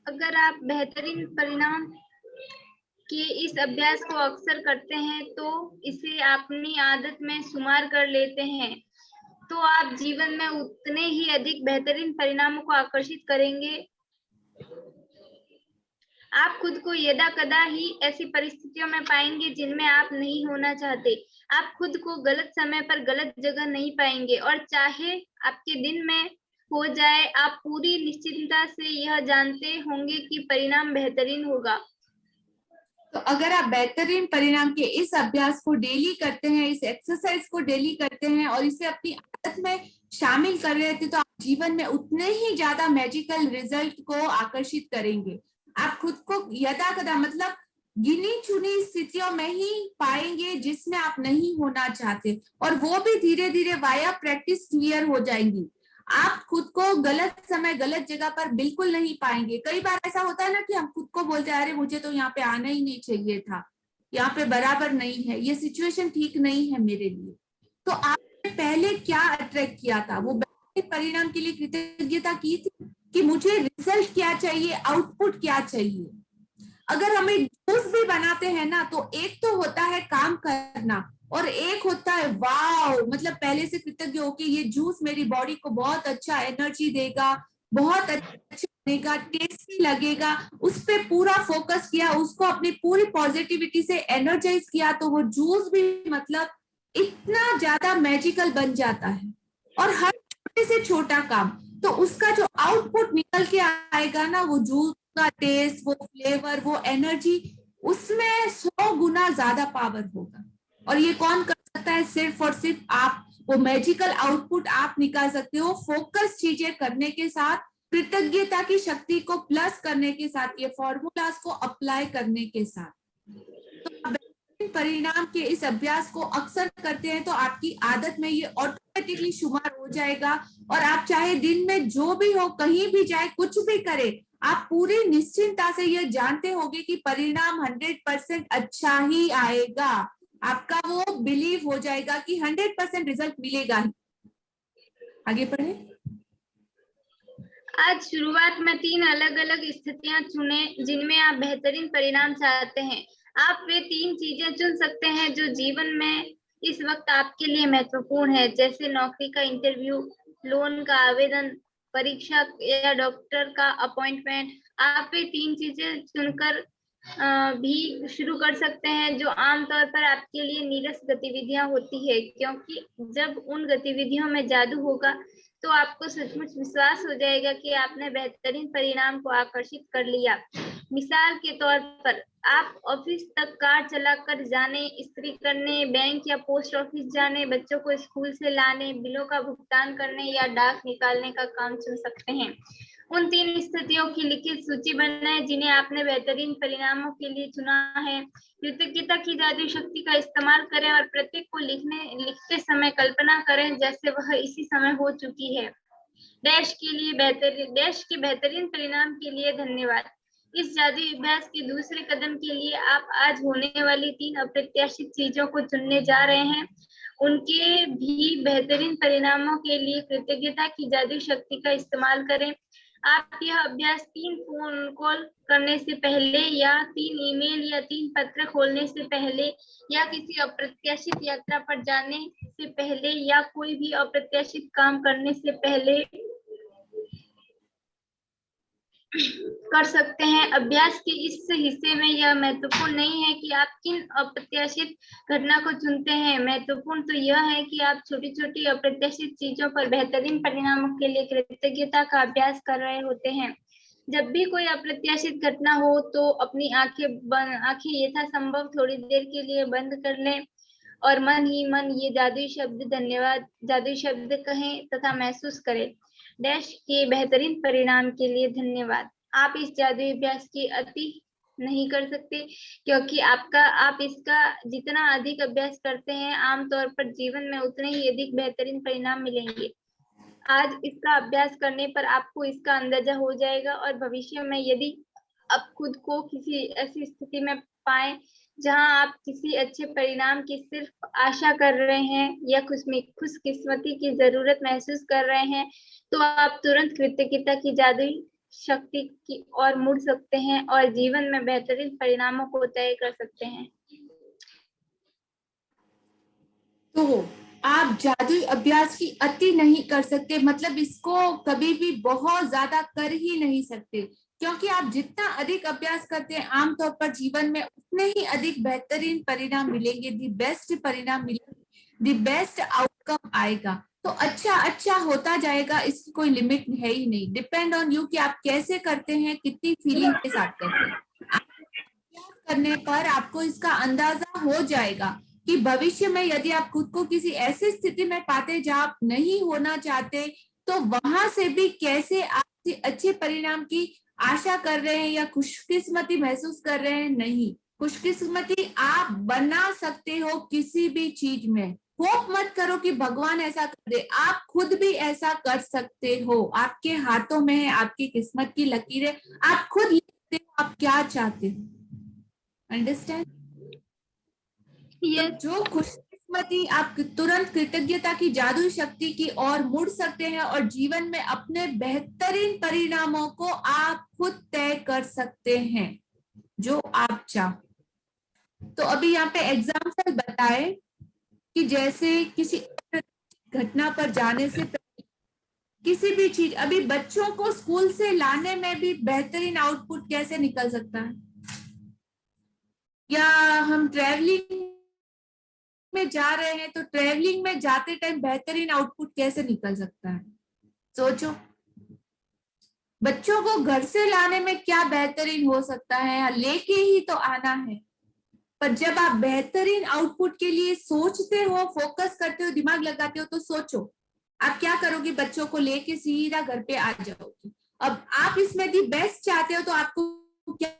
अगर आप बेहतरीन परिणाम के इस अभ्यास को अक्सर करते हैं तो इसे अपनी आदत में शुमार कर लेते हैं, तो आप जीवन में उतने ही अधिक बेहतरीन परिणामों को आकर्षित करेंगे। आप खुद को यदा कदा ही ऐसी परिस्थितियों में पाएंगे जिनमें आप नहीं होना चाहते। आप खुद को गलत समय पर गलत जगह नहीं पाएंगे और चाहे आपके दिन में हो जाए, आप पूरी निश्चिंतता से यह जानते होंगे कि परिणाम बेहतरीन होगा। तो अगर आप बेहतरीन परिणाम के इस अभ्यास को डेली करते हैं, इस एक्सरसाइज को डेली करते हैं और इसे अपनी आदत में शामिल कर रहे थे, तो आप जीवन में उतने ही ज्यादा मैजिकल रिजल्ट को आकर्षित करेंगे। आप खुद को यदा कदा, मतलब गिनी चुनी स्थितियों में ही पाएंगे जिसमें आप नहीं होना चाहते, और वो भी धीरे धीरे वाया प्रैक्टिस क्लियर हो जाएंगी। आप खुद को गलत समय गलत जगह पर बिल्कुल नहीं पाएंगे। कई बार ऐसा होता है ना कि हम खुद को बोलते हैं, अरे मुझे तो यहाँ पे आना ही नहीं चाहिए था, यहाँ पे बराबर नहीं है, ये सिचुएशन ठीक नहीं है मेरे लिए। तो आपने पहले क्या अट्रैक्ट किया था? वो परिणाम के लिए कृतज्ञता की थी कि मुझे रिजल्ट क्या चाहिए, आउटपुट क्या चाहिए। अगर हम एक जूस भी बनाते हैं ना, तो एक तो होता है काम करना और एक होता है वाव, मतलब पहले से कृतज्ञ हो कि ये जूस मेरी बॉडी को बहुत अच्छा एनर्जी देगा, बहुत अच्छा बनेगा, टेस्टी लगेगा। उस पे पूरा फोकस किया, उसको अपनी पूरी पॉजिटिविटी से एनर्जाइज किया, तो वो जूस भी मतलब इतना ज्यादा मैजिकल बन जाता है। और हर छोटे से छोटा काम, तो उसका जो आउटपुट निकल के आएगा ना, वो जूस का टेस्ट, वो फ्लेवर, वो एनर्जी, उसमें 100 गुना ज्यादा पावर होगा। और ये कौन कर सकता है? सिर्फ और सिर्फ आप। वो मैजिकल आउटपुट आप निकाल सकते हो फोकस चीजें करने के साथ, कृतज्ञता की शक्ति को प्लस करने के साथ, ये फॉर्मूलाज को अप्लाई करने के साथ। तो परिणाम के इस अभ्यास को अक्सर करते हैं तो आपकी आदत में ये ऑटोमेटिकली शुमार हो जाएगा। और आप चाहे दिन में जो भी हो, कहीं भी जाए, कुछ भी करे, आप पूरी निश्चिंतता से ये जानते होंगे कि परिणाम 100% अच्छा ही आएगा। आपका वो बिलीव हो जाएगा कि 100% रिजल्ट मिलेगा ही। आगे बढ़े। आज शुरुआत में 3 अलग-अलग स्थितियां चुने जिनमें आप बेहतरीन परिणाम चाहते हैं। आप वे 3 चीजें चुन सकते हैं जो जीवन में इस वक्त आपके लिए महत्वपूर्ण है, जैसे नौकरी का इंटरव्यू, लोन का आवेदन, परीक्षा या डॉक्टर का अपॉइंटमेंट। आप वे 3 चीजें चुनकर भी शुरू कर सकते हैं जो आमतौर पर आपके लिए नीरस गतिविधियां होती है, क्योंकि जब उन गतिविधियों में जादू होगा तो आपको सचमुच विश्वास हो जाएगा कि आपने बेहतरीन परिणाम को आकर्षित कर लिया। मिसाल के तौर पर, आप ऑफिस तक कार चलाकर जाने, इस्त्री करने, बैंक या पोस्ट ऑफिस जाने, बच्चों को स्कूल से लाने, बिलों का भुगतान करने या डाक निकालने का काम चुन सकते हैं। उन 3 स्थितियों की लिखित सूची बनाएं जिन्हें आपने बेहतरीन परिणामों के लिए चुना है। कृतज्ञता की जादुई शक्ति का इस्तेमाल करें और प्रत्येक को लिखते समय कल्पना करें जैसे वह इसी समय हो चुकी है। डैश के बेहतरीन परिणाम के लिए धन्यवाद। इस जादुई अभ्यास के दूसरे कदम के लिए आप आज होने वाली 3 अप्रत्याशित चीजों को चुनने जा रहे हैं। उनके भी बेहतरीन परिणामों के लिए कृतज्ञता की जादुई शक्ति का इस्तेमाल करें। आप यह अभ्यास 3 फोन कॉल करने से पहले या 3 ईमेल या 3 पत्र खोलने से पहले या किसी अप्रत्याशित यात्रा पर जाने से पहले या कोई भी अप्रत्याशित काम करने से पहले कर सकते हैं। अभ्यास के इस हिस्से में यह महत्वपूर्ण नहीं है कि आप किन अप्रत्याशित घटना को चुनते हैं, महत्वपूर्ण तो यह है कि आप छोटी छोटी अप्रत्याशित चीजों पर बेहतरीन परिणामों के लिए कृतज्ञता का अभ्यास कर रहे होते हैं। जब भी कोई अप्रत्याशित घटना हो तो अपनी आंखें यथासंभव थोड़ी देर के लिए बंद कर लें और मन ही मन ये जादुई शब्द धन्यवाद जादुई शब्द कहें तथा महसूस करें, डैश के बेहतरीन परिणाम के लिए धन्यवाद। आप इस जादुई अभ्यास की अति नहीं कर सकते, क्योंकि आप इसका जितना अधिक अभ्यास करते हैं आमतौर पर जीवन में उतने ही अधिक बेहतरीन परिणाम मिलेंगे। आज इसका अभ्यास करने पर आपको इसका अंदाजा हो जाएगा और भविष्य में यदि आप खुद को किसी ऐसी स्थिति में पाए जहां आप किसी अच्छे परिणाम की सिर्फ आशा कर रहे हैं या खुशकिस्मती की जरूरत महसूस कर रहे हैं, तो आप तुरंत कृतज्ञता की जादुई शक्ति की ओर मुड़ सकते हैं और जीवन में बेहतरीन परिणामों को तय कर सकते हैं। तो आप जादुई अभ्यास की अति नहीं कर सकते, मतलब इसको कभी भी बहुत ज्यादा कर ही नहीं सकते, क्योंकि आप जितना अधिक अभ्यास करते हैं आमतौर पर जीवन में उतने ही अधिक बेहतरीन परिणाम मिलेंगे, दी बेस्ट परिणाम मिलेंगे, दी बेस्ट आउटकम आएगा। तो अच्छा होता जाएगा, इसकी कोई लिमिट है ही नहीं। डिपेंड ऑन यू कि आप कैसे करते हैं, कितनी फीलिंग के साथ करते हैं। अभ्यास करने पर आपको इसका अंदाजा हो जाएगा कि भविष्य में यदि आप खुद को किसी ऐसी स्थिति में पाते जहां आप नहीं होना चाहते, तो वहां से भी कैसे आप अच्छे परिणाम की आशा कर रहे हैं या खुशकिस्मती महसूस कर रहे हैं। नहीं, खुशकिस्मती आप बना सकते हो किसी भी चीज में। होप मत करो कि भगवान ऐसा कर दे, आप खुद भी ऐसा कर सकते हो। आपके हाथों में है आपकी किस्मत की लकीरें, आप खुद लिखते हो आप क्या चाहते हो। अंडरस्टैंड? Yes. जो खुशकिस्मती आप तुरंत कृतज्ञता की जादुई शक्ति की ओर मुड़ सकते हैं और जीवन में अपने बेहतरीन परिणामों को आप खुद तय कर सकते हैं जो आप चाहो। तो अभी यहाँ पे एग्जाम्पल बताए कि जैसे किसी घटना पर जाने से पहले किसी भी चीज, अभी बच्चों को स्कूल से लाने में भी बेहतरीन आउटपुट कैसे निकल सकता है, या हम ट्रैवलिंग में जा रहे हैं तो ट्रैवलिंग में जाते टाइम बेहतरीन आउटपुट कैसे निकल सकता है। सोचो, बच्चों को घर से लाने में क्या बेहतरीन हो सकता है, लेके ही तो आना है। पर जब आप बेहतरीन आउटपुट के लिए सोचते हो, फोकस करते हो, दिमाग लगाते हो, तो सोचो आप क्या करोगे, बच्चों को लेके सीधा घर पे आ जाओगे। अब आप इसमें दी बेस्ट चाहते हो तो आपको क्या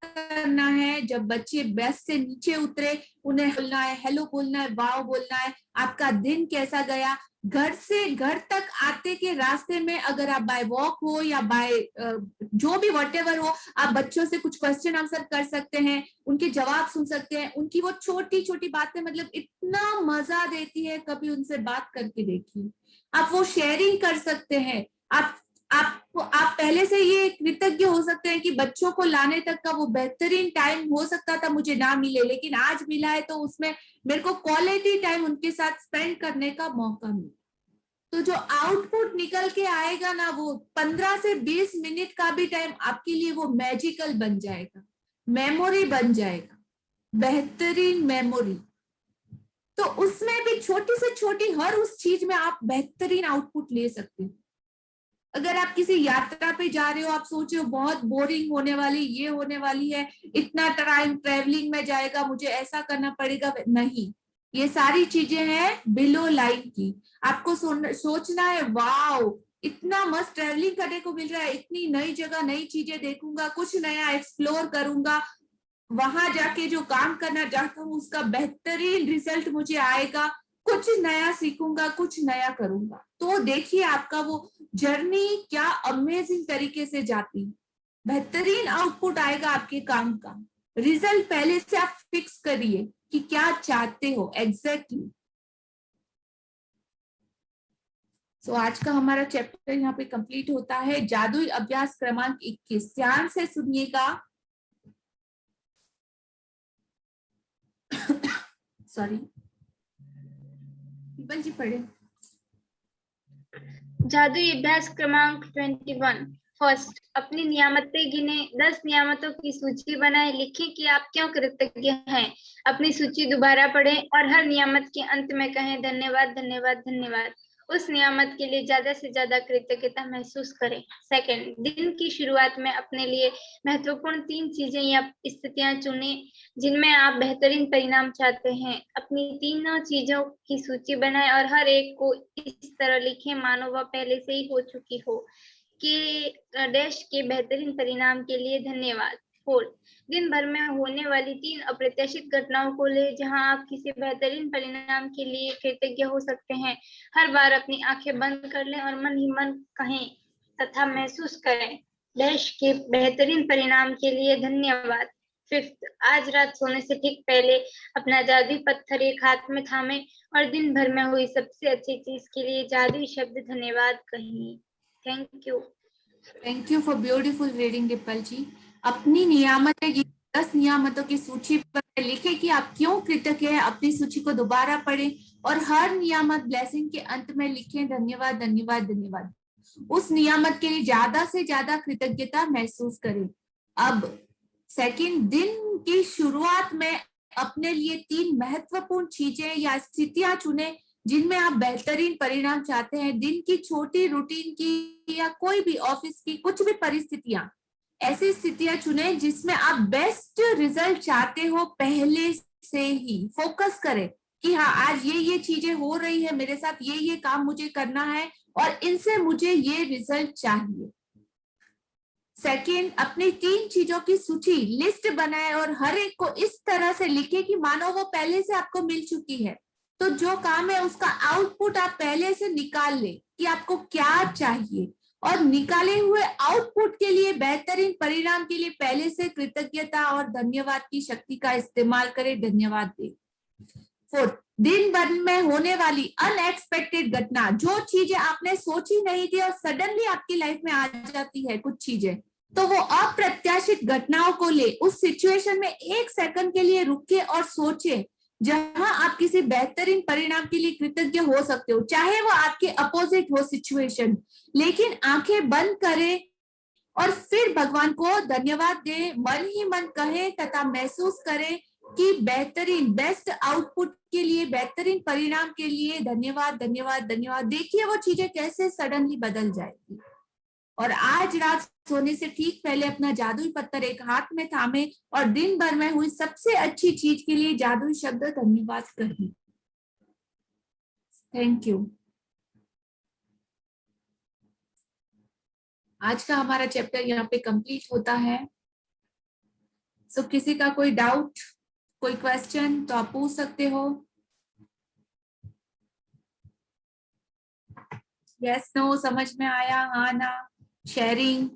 करना है, जब बच्चे बस से नीचे उतरे उन्हें बोलना है, हेलो बोलना है, वाओ बोलना है, आपका दिन कैसा गया। घर से घर तक आते के रास्ते में अगर आप बाय वॉक हो या बाय जो भी व्हाटएवर हो, आप बच्चों से कुछ क्वेश्चन आंसर कर सकते हैं, उनके जवाब सुन सकते हैं। उनकी वो छोटी छोटी बातें मतलब इतना मजा देती है, कभी उनसे बात करके देखिए। आप वो शेयरिंग कर सकते हैं। आप पहले से ये कृतज्ञ हो सकते हैं कि बच्चों को लाने तक का वो बेहतरीन टाइम हो सकता था मुझे ना मिले, लेकिन आज मिला है तो उसमें मेरे को क्वालिटी टाइम उनके साथ स्पेंड करने का मौका मिला। तो जो आउटपुट निकल के आएगा ना, वो 15 से 20 मिनट का भी टाइम आपके लिए वो मैजिकल बन जाएगा, मेमोरी बन जाएगा, बेहतरीन मेमोरी। तो उसमें भी छोटी से छोटी हर उस चीज में आप बेहतरीन आउटपुट ले सकते हो। अगर आप किसी यात्रा पे जा रहे हो, आप सोच रहे हो बहुत बोरिंग होने वाली, ये होने वाली है, इतना टाइम ट्रेवलिंग में जाएगा, मुझे ऐसा करना पड़ेगा, नहीं, ये सारी चीजें हैं बिलो लाइन की। आपको सोचना है वाओ इतना मस्त ट्रेवलिंग करने को मिल रहा है, इतनी नई जगह नई चीजें देखूंगा, कुछ नया एक्सप्लोर करूंगा, वहां जाके जो काम करना चाहता हूँ उसका बेहतरीन रिजल्ट मुझे आएगा, कुछ नया सीखूंगा, कुछ नया करूंगा। तो देखिए आपका वो जर्नी क्या अमेजिंग तरीके से जाती है, बेहतरीन आउटपुट आएगा आपके काम का। रिजल्ट पहले से आप फिक्स करिए कि क्या चाहते हो एग्जैक्टली। सो आज का हमारा चैप्टर यहाँ पे कंप्लीट होता है। जादुई अभ्यास क्रमांक 21, ध्यान से सुनिएगा। सॉरी, जी पढ़े। जादुई अभ्यास क्रमांक 21। फर्स्ट, अपनी नियामतें गिने, 10 नियामतों की सूची बनाएं, लिखें कि आप क्यों कृतज्ञ हैं। अपनी सूची दोबारा पढ़ें और हर नियामत के अंत में कहें धन्यवाद धन्यवाद धन्यवाद। उस नियामत के लिए ज्यादा से ज्यादा कृतज्ञता महसूस करें। सेकंड, दिन की शुरुआत में अपने लिए महत्वपूर्ण 3 चीजें या स्थितियां चुनें जिनमें आप बेहतरीन परिणाम चाहते हैं। अपनी तीनों चीजों की सूची बनाएं और हर एक को इस तरह लिखें मानो वह पहले से ही हो चुकी हो कि डैश के बेहतरीन परिणाम के लिए धन्यवाद। फोर्थ, दिन भर में होने वाली 3 अप्रत्याशित घटनाओं को ले जहां आप किसी बेहतरीन परिणाम के लिए कृतज्ञ हो सकते हैं। हर बार अपनी आंखें बंद कर लें और मन ही मन कहें तथा महसूस करें डैश के बेहतरीन परिणाम के लिए धन्यवाद। फिफ्थ, आज रात सोने से ठीक पहले अपना जादुई पत्थर एक हाथ में थामे और दिन भर में हुई सबसे अच्छी चीज के लिए जादुई शब्द धन्यवाद कहिए। Thank you. Thank you for beautiful reading Dimple ji. अपनी नियामतें 10 नियामतों की सूची पर लिखें कि आप क्यों कृतज्ञ हैं। अपनी सूची को दोबारा पढ़ें और हर नियामत ब्लेसिंग के अंत में लिखें धन्यवाद धन्यवाद धन्यवाद। उस नियामत के लिए ज्यादा से ज्यादा कृतज्ञता महसूस करें। अब सेकंड, दिन की शुरुआत में अपने लिए 3 महत्वपूर्ण चीजें या स्थितियां चुने जिनमें आप बेहतरीन परिणाम चाहते हैं। दिन की छोटी रूटीन की या कोई भी ऑफिस की कुछ भी परिस्थितियां, ऐसी स्थितियां चुने जिसमें आप बेस्ट रिजल्ट चाहते हो। पहले से ही फोकस करें कि हाँ, आज ये चीजें हो रही है मेरे साथ, ये काम मुझे करना है और इनसे मुझे ये रिजल्ट चाहिए। सेकंड, अपनी 3 चीजों की सूची लिस्ट बनाए और हर एक को इस तरह से लिखे कि मानो वो पहले से आपको मिल चुकी है। तो जो काम है उसका आउटपुट आप पहले से निकाल ले कि आपको क्या चाहिए और निकाले हुए आउटपुट के लिए बेहतरीन परिणाम के लिए पहले से कृतज्ञता और धन्यवाद की शक्ति का इस्तेमाल करें। धन्यवाद दे। फोर्थ, दिन भर में होने वाली अनएक्सपेक्टेड घटना, जो चीजें आपने सोची नहीं थी और सडनली आपकी लाइफ में आ जाती है कुछ चीजें, तो वो अप्रत्याशित घटनाओं को ले उस सिचुएशन में 1 सेकंड के लिए रुके और सोचे जहां आप किसी बेहतरीन परिणाम के लिए कृतज्ञ हो सकते हो, चाहे वो आपके अपोजिट हो सिचुएशन। लेकिन आंखें बंद करें और फिर भगवान को धन्यवाद दें, मन ही मन कहें तथा महसूस करें कि बेहतरीन बेस्ट आउटपुट के लिए, बेहतरीन परिणाम के लिए धन्यवाद धन्यवाद धन्यवाद। देखिए वो चीजें कैसे सडनली बदल जाएगी। और आज रात सोने से ठीक पहले अपना जादुई पत्थर एक हाथ में थामे और दिन भर में हुई सबसे अच्छी चीज के लिए जादुई शब्द धन्यवाद कहिए। Thank you. आज का हमारा चैप्टर यहाँ पे कंप्लीट होता है। सो किसी का कोई डाउट, कोई क्वेश्चन तो आप पूछ सकते हो। यस नो, समझ में आया, हाँ ना, शेयरिंग।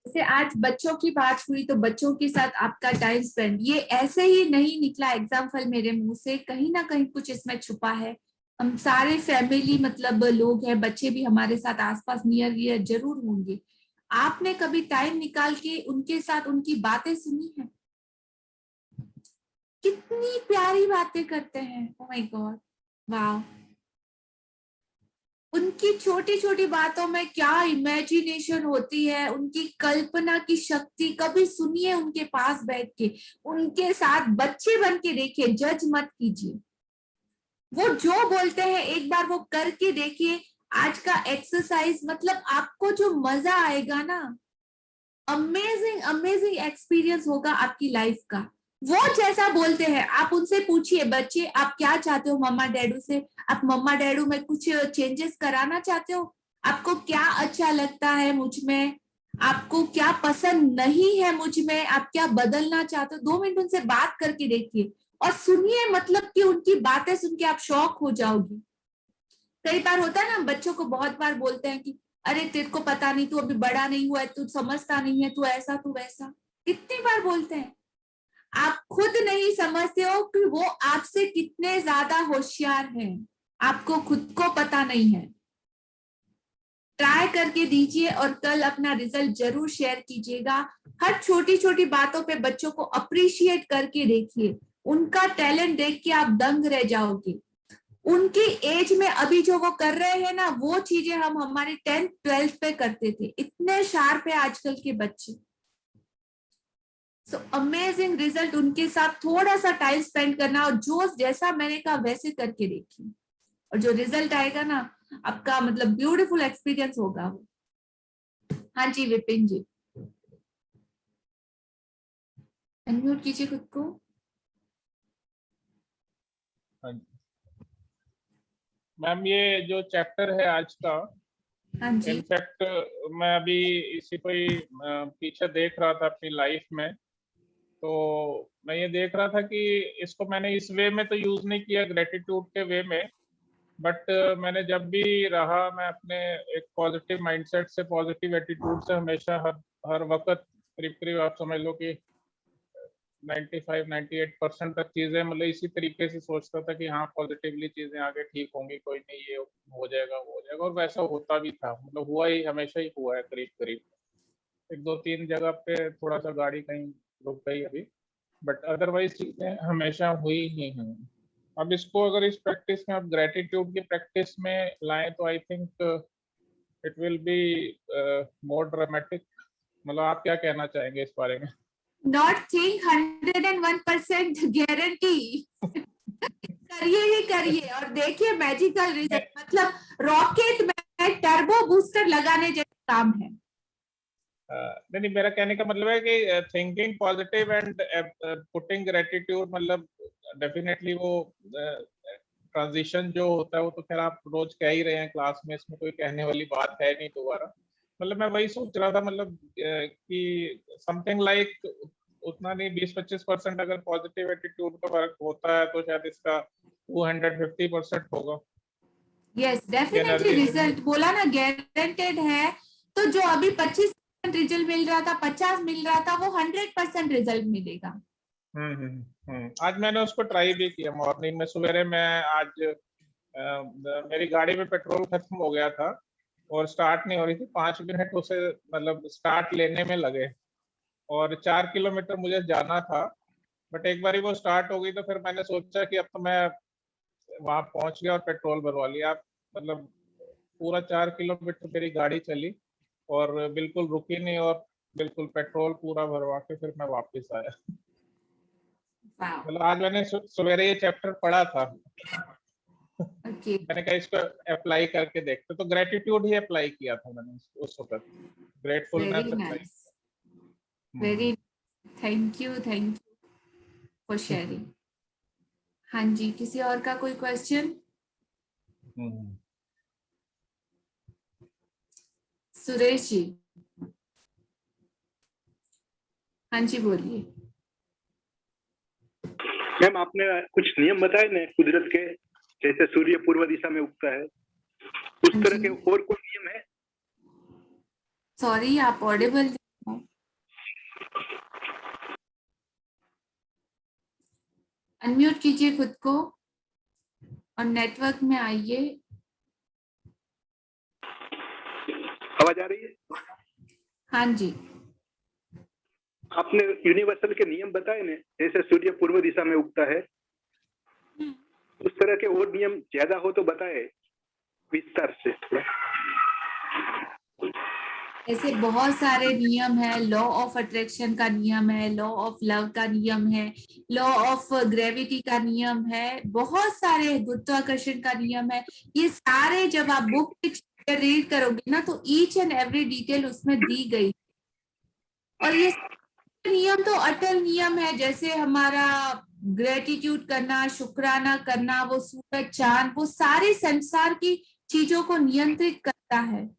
जैसे आज बच्चों की बात हुई तो बच्चों के साथ आपका टाइम स्पेंड, ये ऐसे ही नहीं निकला एग्जाम्पल मेरे मुंह से, कहीं ना कहीं कुछ इसमें छुपा है। हम सारे फैमिली मतलब लोग हैं, बच्चे भी हमारे साथ आसपास नियर जरूर होंगे। आपने कभी टाइम निकाल के उनके साथ उनकी बातें सुनी है? कितनी प्यारी बातें करते हैं। ओह माय गॉड, वाह। उनकी छोटी छोटी बातों में क्या इमेजिनेशन होती है, उनकी कल्पना की शक्ति। कभी सुनिए उनके पास बैठ के, उनके साथ बच्चे बन के देखिए, जज मत कीजिए। वो जो बोलते हैं एक बार वो करके देखिए। आज का एक्सरसाइज मतलब आपको जो मजा आएगा ना, अमेजिंग अमेजिंग एक्सपीरियंस होगा आपकी लाइफ का। वो जैसा बोलते हैं आप उनसे पूछिए, बच्चे आप क्या चाहते हो मम्मा डैडू से? आप मम्मा डैडू में कुछ चेंजेस कराना चाहते हो? आपको क्या अच्छा लगता है मुझ में? आपको क्या पसंद नहीं है मुझ में? आप क्या बदलना चाहते हो? 2 मिनट उनसे बात करके देखिए और सुनिए, मतलब कि उनकी बातें सुन के आप शॉक हो जाओगी। कई बार होता है ना, बच्चों को बहुत बार बोलते हैं कि अरे तेरे को पता नहीं, तू अभी बड़ा नहीं हुआ है, तू समझता नहीं है, तू ऐसा तू वैसा। कितनी बार बोलते हैं। आप खुद नहीं समझते हो कि वो आपसे कितने ज्यादा होशियार हैं, आपको खुद को पता नहीं है। ट्राई करके दीजिए और कल अपना रिजल्ट जरूर शेयर कीजिएगा। हर छोटी छोटी बातों पे बच्चों को अप्रिशिएट करके देखिए उनका टैलेंट देख के आप दंग रह जाओगे। उनकी एज में अभी जो वो कर रहे हैं ना, वो चीजें हम हमारी 10th 12th पे करते थे। इतने शार्प है आजकल के बच्चे। So amazing result. उनके साथ थोड़ा सा टाइम स्पेंड करना और जो जैसा मैंने कहा वैसे करके देखिए, और जो रिजल्ट आएगा ना आपका मतलब ब्यूटीफुल एक्सपीरियंस होगा वो। हाँ जी विपिन जी, अनम्यूट कीजिए खुद को। मैम ये जो चैप्टर है आज का, हाँ जी, इनफैक्ट मैं अभी इसी को ही पीछे देख रहा था अपनी लाइफ में, तो मैं ये देख रहा था कि इसको मैंने इस वे में तो यूज नहीं किया, ग्रेटिट्यूड के वे में, बट मैंने जब भी रहा, मैं अपने एक पॉजिटिव माइंडसेट से, पॉजिटिव एटीट्यूड से हमेशा हर वक्त करीब आप समझ लो कि 95-98% तक चीजें मतलब इसी तरीके से सोचता था कि हाँ पॉजिटिवली चीजें आगे ठीक होंगी, कोई नहीं, ये हो जाएगा वो हो जाएगा, और वैसा होता भी था, मतलब हुआ ही, हमेशा ही हुआ है करीब। एक दो तीन जगह पे थोड़ा सा गाड़ी कहीं रुक गई अभी, बट अदरवाइज चीजें हमेशा हुई ही हैं। अब इसको अगर इस प्रैक्टिस में आप ग्रेटिट्यूड की प्रैक्टिस में लाएं तो I think it will be more dramatic. मतलब आप क्या कहना चाहेंगे इस बारे में? Not think 101% guarantee. करिए ही करिए और देखिए मैजिकल रिजल्ट। मतलब रॉकेट में टर्बो बूस्टर लगाने जैसा काम है। नहीं, मेरा कहने का मतलब है कि thinking positive and putting gratitude, मतलब डेफिनेटली वो ट्रांजिशन जो होता है वो तो खैर आप रोज कह ही रहे हैं क्लास में, इसमें कोई कहने वाली बात है नहीं दोबारा। मतलब मैं वही सोच रहा था, मतलब कि समथिंग लाइक उतना नहीं, 20-25% अगर पॉजिटिव एटीट्यूड का फर्क होता है तो शायद इसका 250% होगा। यस डेफिनेटली रिजल्ट बोला ना गारंटेड है। तो जो अभी 25% रिजल्ट मिल रहा था, 50 मिल रहा था, वो 100% रिजल्ट मिलेगा। आज मैंने उसको ट्राई भी किया मॉर्निंग में, सवेरे में आज मेरी गाड़ी में पेट्रोल खत्म हो गया था और स्टार्ट नहीं हो रही थी, 5 मिनट उसे मतलब स्टार्ट लेने में लगे और 4 किलोमीटर मुझे जाना था, बट एक बार वो स्टार्ट हो गई तो फिर मैंने सोचा कि अब तो मैं वहां पहुंच गया और पेट्रोल भरवा लिया। मतलब पूरा 4 किलोमीटर मेरी गाड़ी चली और बिल्कुल रुकी नहीं, और बिल्कुल पेट्रोल पूरा भरवा के फिर मैं वापस आया। मतलब आज मैंने सवेरे ये चैप्टर पढ़ा था। Okay. मैंने कहा इसको अप्लाई करके देखते, तो ग्रेटिट्यूड ही अप्लाई किया था मैंने उस वक्त, ग्रेटफुलनेस अप्लाई किया। Very thank you for sharing. हाँ जी, किसी और का कोई क्वेश्चन? सुरेश जी, हाँ जी बोलिए। मैम आपने कुछ नियम बताए ना कुदरत के, जैसे सूर्य पूर्व दिशा में उगता है, उस तरह के और कोई नियम है? सॉरी आप ऑडिबल। अनम्यूट कीजिए खुद को और नेटवर्क में आइए। आवाज आ रही है? हाँ जी, आपने यूनिवर्सल के नियम बताए ना, जैसे सूर्य पूर्व दिशा में उगता है, उस तरह के और नियम ज्यादा हो तो बताए विस्तार से। ऐसे बहुत सारे नियम है। लॉ ऑफ अट्रैक्शन का नियम है, लॉ ऑफ लव का नियम है, लॉ ऑफ ग्रेविटी का नियम है, बहुत सारे, गुरुत्वाकर्षण का नियम है। ये सारे जब आप बुक रीड करोगे ना तो ईच एंड एवरी डिटेल उसमें दी गई। और ये नियम तो अटल नियम है, जैसे हमारा ग्रेटिट्यूड करना, शुक्राना करना, वो सूरज चांद, वो सारे संसार की चीजों को नियंत्रित करता है।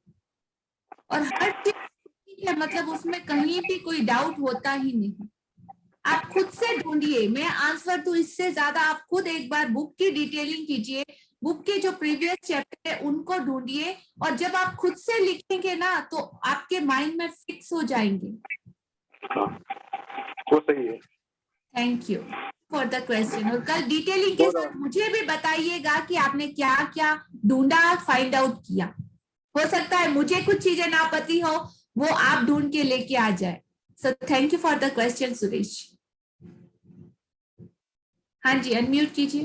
और हर चीज है, मतलब उसमें कहीं भी कोई डाउट होता ही नहीं। आप खुद से ढूंढिए, मैं आंसर तो इससे ज्यादा आप खुद एक बार बुक की डिटेलिंग कीजिए, बुक के जो प्रीवियस चैप्टर है उनको ढूंढिए, और जब आप खुद से लिखेंगे ना तो आपके माइंड में फिक्स हो जाएंगे। वो सही है। Thank you for the question. और कल डिटेलिंग के साथ मुझे भी बताइएगा कि आपने क्या क्या ढूंढा, फाइंड आउट किया। हो सकता है मुझे कुछ चीजें ना पती हो, वो आप ढूंढ के लेके आ जाए। So thank you for the question Suresh. हाँ जी, अनम्यूट कीजिए।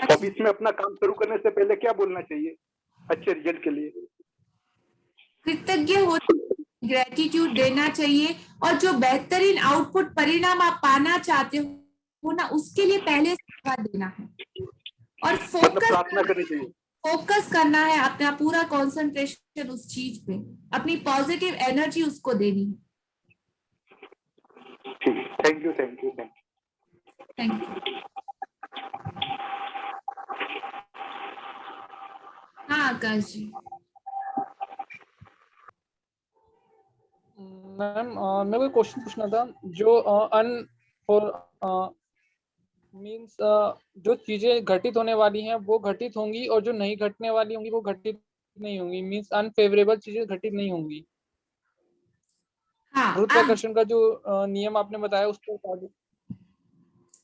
हॉबीज में अपना काम शुरू करने से पहले क्या बोलना चाहिए अच्छे रिजल्ट के लिए? कृतज्ञ हो, ग्रेटिट्यूड देना चाहिए, और जो बेहतरीन आउटपुट परिणाम आप पाना चाहते हो ना, उसके लिए पहले धन्यवाद देना है, और मतलब प्रार्थना करनी चाहिए। फोकस करना है, अपना पूरा कंसंट्रेशन उस चीज पे, अपनी पॉजिटिव एनर्जी उसको देनी है। Thank you thank you thank you thank you. हाँ आकाश जी। मैम मेरे को क्वेश्चन पूछना था, जो अन फॉर मीन्स जो चीजें घटित होने वाली हैं वो घटित होंगी, और जो नहीं घटने वाली होंगी वो घटित नहीं होंगी, मीन्स अनफेवरेबल चीजें घटित नहीं होंगी। हाँ, गुरुत्वाकर्षण का जो नियम आपने बताया उस पर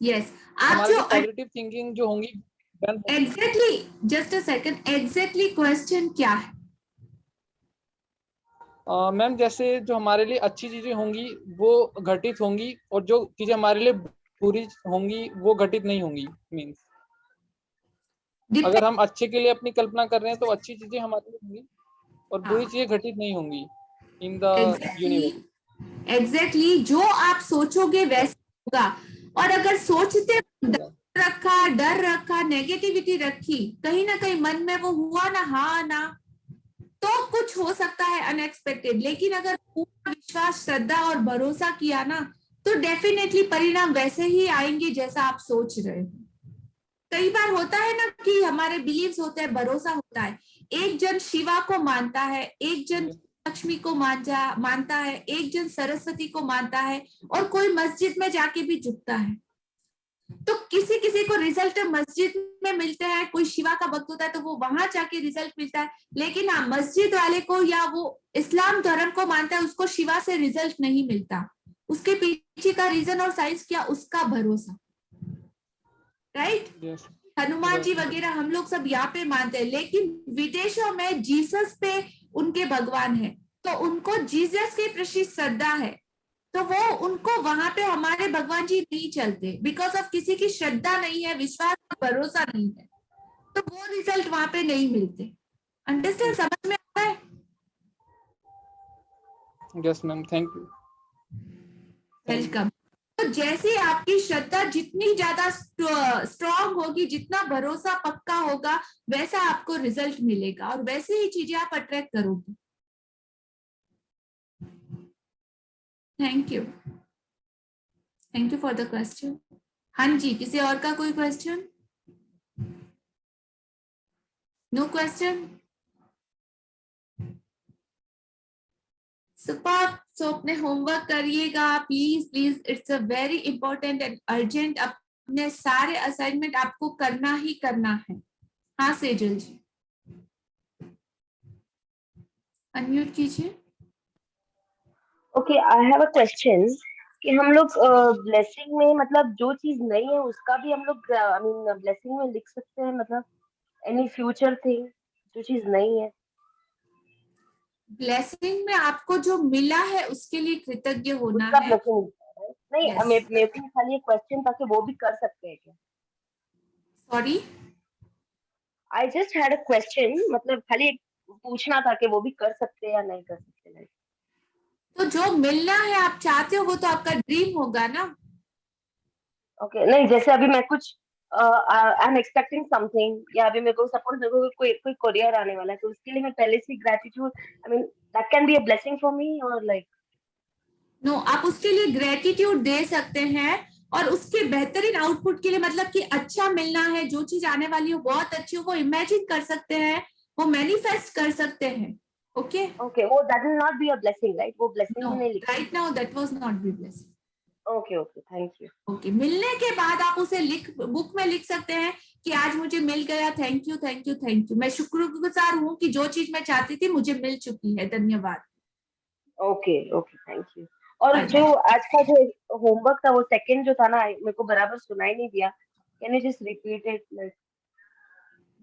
यस, आप हमारे जो जो पॉजिटिव थिंकिंग जो होंगी exactly, just a second, exactly question क्या है? मैम जैसे जो हमारे लिए अच्छी चीजें होंगी वो घटित होंगी, और जो चीजें हमारे लिए बुरी होंगी वो घटित नहीं होंगी। मीन्स अगर हम अच्छे के लिए अपनी कल्पना कर रहे हैं तो अच्छी चीजें हमारे लिए होंगी, और बुरी चीजें घटित नहीं होंगी इन द यूनिवर्स। एग्जैक्टली, जो आप सोचोगे वैसा होगा, और अगर सोचते डर रखा, नेगेटिविटी रखी, कहीं ना कहीं मन में वो हुआ ना, हाँ ना, तो कुछ हो सकता है अनएक्सपेक्टेड। लेकिन अगर पूरा विश्वास, श्रद्धा और भरोसा किया ना, तो डेफिनेटली परिणाम वैसे ही आएंगे जैसा आप सोच रहे हो। कई बार होता है ना कि हमारे बिलीव्स होते हैं, भरोसा होता है, एक जन शिवा को मानता है, एक जन लक्ष्मी को मानता है, एक जन सरस्वती को मानता है, और कोई मस्जिद में जाके भी झुकता है। तो किसी किसी को रिजल्ट मस्जिद में मिलते हैं, कोई शिवा का भक्त होता है तो वो वहां जाके रिजल्ट मिलता है। लेकिन हाँ, मस्जिद वाले को या वो इस्लाम धर्म को मानता है, उसको शिवा से रिजल्ट नहीं मिलता। उसके पीछे का रीजन और साइंस क्या, उसका भरोसा, राइट? हनुमान जी वगैरह हम लोग सब यहाँ पे मानते हैं, लेकिन विदेशों में जीसस पे उनके भगवान है, तो उनको जीसस के प्रति श्रद्धा है, तो वो उनको वहां पे हमारे भगवान जी नहीं चलते, बिकॉज ऑफ किसी की श्रद्धा नहीं है, विश्वास भरोसा नहीं है, तो वो रिजल्ट वहां पे नहीं मिलते। अंडरस्टैंड, समझ में आता है? Yes ma'am, thank you. Welcome. तो जैसे आपकी श्रद्धा जितनी ज्यादा स्ट्रॉन्ग होगी, जितना भरोसा पक्का होगा, वैसा आपको रिजल्ट मिलेगा, और वैसे ही चीजें आप अट्रैक्ट करोगे। Thank you, thank you for the question. हाँ जी, किसी और का कोई question? No question? Super. So अपने होमवर्क करिएगा please please, it's a very important and urgent. अपने सारे असाइनमेंट आपको करना ही करना है। हाँ सेजल जी, अनम्यूट कीजिए। Okay, I have a question कि हम लोग ब्लेसिंग में मतलब जो चीज नहीं है उसका भी हम लोग आई मीन ब्लेसिंग में लिख सकते हैं, मतलब एनी फ्यूचर थिंग जो चीज नहीं है। ब्लेसिंग में आपको जो मिला है उसके लिए कृतज्ञ होना उसका है। ब्लेसिंग नहीं, Yes. मेरे को खाली एक क्वेश्चन था कि वो भी कर सकते हैं क्या? Sorry, I just had a question, मतलब खाली एक पूछना था कि वो भी कर सकते हैं या नहीं कर सकते। तो जो मिलना है आप चाहते हो वो तो आपका ड्रीम होगा ना। ओके नहीं, जैसे अभी मैं कुछ आई एम एक्सपेक्टिंग समथिंग, या अभी मेरे को सपोज मेरे को कोई कोरियर आने वाला है, तो उसके लिए मैं पहले से gratitude, I mean that can be a blessing for me, और लाइक नो, आप उसके लिए ग्रेटिट्यूड दे सकते हैं, और उसके बेहतरीन आउटपुट के लिए, मतलब कि अच्छा मिलना है, जो चीज आने वाली हो बहुत अच्छी हो, वो इमेजिन कर सकते हैं, वो मैनिफेस्ट कर सकते हैं। ओके ओके, वो that will not be a blessing, right? वो ब्लेसिंग नो, में नहीं लिखा। Right now that was not be blessing. Okay okay, thank you. Okay, मिलने के बाद आप उसे बुक में लिख सकते हैं कि आज मुझे मिल गया, thank you thank you thank you, मैं शुक्रगुजार हूँ कि जो चीज मैं चाहती थी मुझे मिल चुकी है, धन्यवाद। Okay okay, thank you. और जो आज का जो होमवर्क था वो सेकंड जो था ना, मेरे को बराबर सुनाई नहीं दिया, can you just repeat it? Like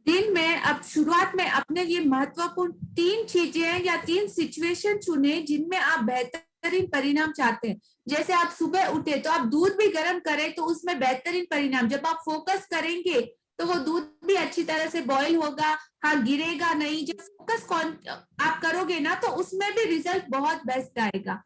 दिन में अब शुरुआत में अपने लिए महत्वपूर्ण 3 चीजें या 3 सिचुएशन चुने जिनमें आप बेहतर बेहतरीन परिणाम चाहते हैं, जैसे आप सुबह उठे तो आप दूध भी गर्म करें तो उसमें बेहतरीन परिणाम, जब आप फोकस करेंगे तो वो दूध भी अच्छी तरह से बॉईल होगा, हाँ गिरेगा नहीं। जब फोकस आप करोगे ना तो उसमें भी रिजल्ट बहुत बेस्ट आएगा।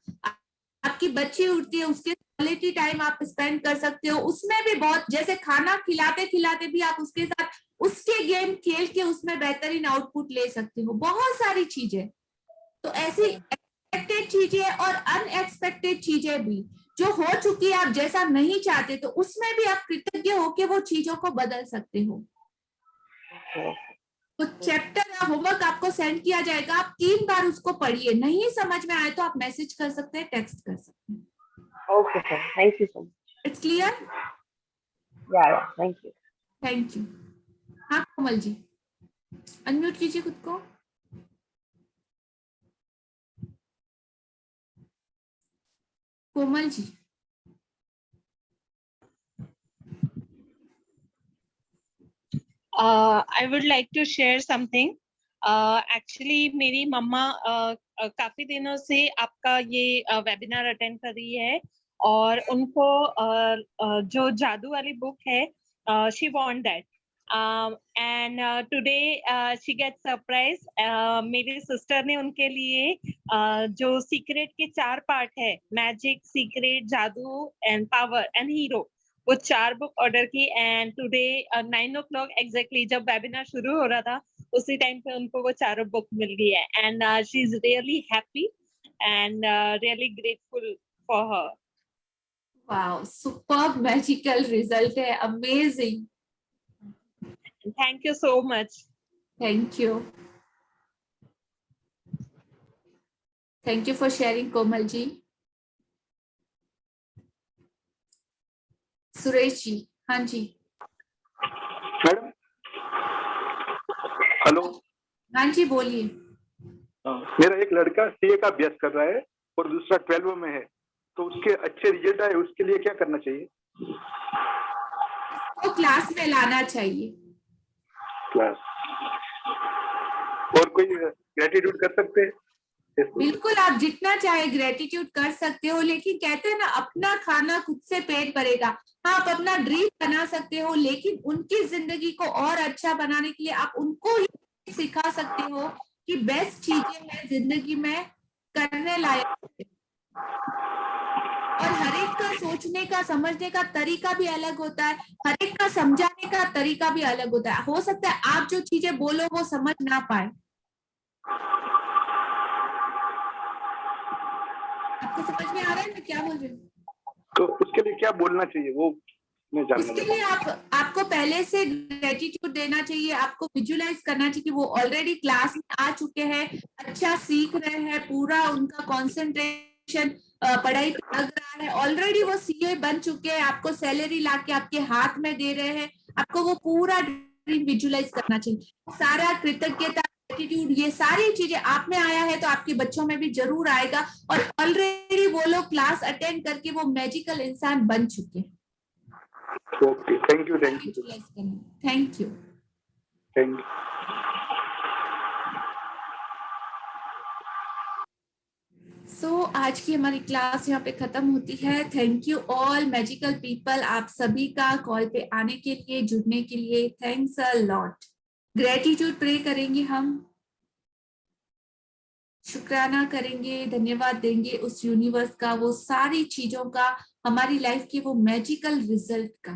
आपकी बच्ची उठती है, उसके क्वालिटी टाइम आप स्पेंड कर सकते हो, उसमें भी बहुत, जैसे खाना खिलाते खिलाते भी आप उसके साथ उसके गेम खेल के उसमें बेहतरीन आउटपुट ले सकते हो, बहुत सारी चीजें। तो ऐसी एक्सपेक्टेड चीजें और अनएक्सपेक्टेड चीजें भी जो हो चुकी है, आप जैसा नहीं चाहते तो उसमें भी आप कृतज्ञ होके वो चीजों को बदल सकते हो। तो चैप्टर या होमवर्क आपको सेंड किया जाएगा, आप 3 बार उसको पढ़िए, नहीं समझ में आए तो आप मैसेज कर सकते हैं, टेक्स्ट कर सकते हैं। Okay, sir. Thank you so much. It's clear? Yeah, thank you. Thank you. हाँ कोमल जी, अनम्यूट कीजिए खुद को। Komal ji. I would like to share something. Actually, मेरी मम्मा काफी दिनों से आपका ये वेबिनार अटेंड कर रही है और उनको जो जादू वाली बुक है, she want that. And today she gets surprise. मेरी सिस्टर ने उनके लिए जो सीक्रेट के 4 पार्ट है, मैजिक, सीक्रेट, जादू एंड पावर एंड हीरो, वो 4 बुक ऑर्डर की। एंड टुडे 9 o'clock एग्जैक्टली जब वेबिनार शुरू हो रहा था उसी टाइम पे उनको वो 4 बुक मिल गई है। And she is really happy and really grateful for her. Wow, superb magical result है, amazing. Thank you so much. Thank you, thank you for sharing Komal ji. Suresh ji. हाँ जी मैडम। हेलो। हाँ जी बोलिए। मेरा एक लड़का सीए का अभ्यास कर रहा है और दूसरा 12वीं में है, तो उसके अच्छे रिजल्ट आए उसके लिए क्या करना चाहिए? तो क्लास में लाना चाहिए। क्लास। और कोई ग्रेटिट्यूड कर सकते हैं? बिल्कुल, आप जितना चाहे ग्रेटिट्यूड कर सकते हो, लेकिन कहते हैं ना अपना खाना खुद से पेट भरेगा। हाँ, आप अपना ड्रीम बना सकते हो, लेकिन उनकी जिंदगी को और अच्छा बनाने के लिए आप उनको ही सिखा सकते हो कि बेस्ट चीजें हैं जिंदगी में करने लायक। और हर एक का सोचने का समझने का तरीका भी अलग होता है, हर एक का समझाने का तरीका भी अलग होता है। हो सकता है आप जो चीजें बोलो वो समझ ना पाए। आपको समझ में आ रहा है मैं क्या बोल रही हूँ? तो उसके लिए क्या बोलना चाहिए वो मैं जानना उसके लिए आपको पहले से ग्रेटिट्यूड देना चाहिए, आपको विजुअलाइज करना चाहिए कि वो ऑलरेडी क्लास में आ चुके हैं, अच्छा सीख रहे हैं, पूरा उनका कंसंट्रेशन पढ़ाई पे लग रहा है, ऑलरेडी वो सीए बन चुके हैं, आपको सैलरी लाके आपके हाथ में दे रहे हैं। आपको वो पूरा ड्रीम विजुअलाइज करना चाहिए। सारा कृतज्ञता, एटीट्यूड, ये सारी चीजें आप में आया है तो आपके बच्चों में भी जरूर आएगा। और ऑलरेडी वो लोग क्लास अटेंड करके वो मैजिकल इंसान बन चुके हैं। Okay, thank you. Thank you. Thank you. So आज की हमारी क्लास यहाँ पे खत्म होती है। Thank you all magical people, आप सभी का कॉल पे आने के लिए, जुड़ने के लिए thanks a lot. Gratitude pray करेंगे हम, शुक्राना करेंगे, धन्यवाद देंगे उस यूनिवर्स का, वो सारी चीजों का, हमारी लाइफ की वो मैजिकल रिजल्ट का।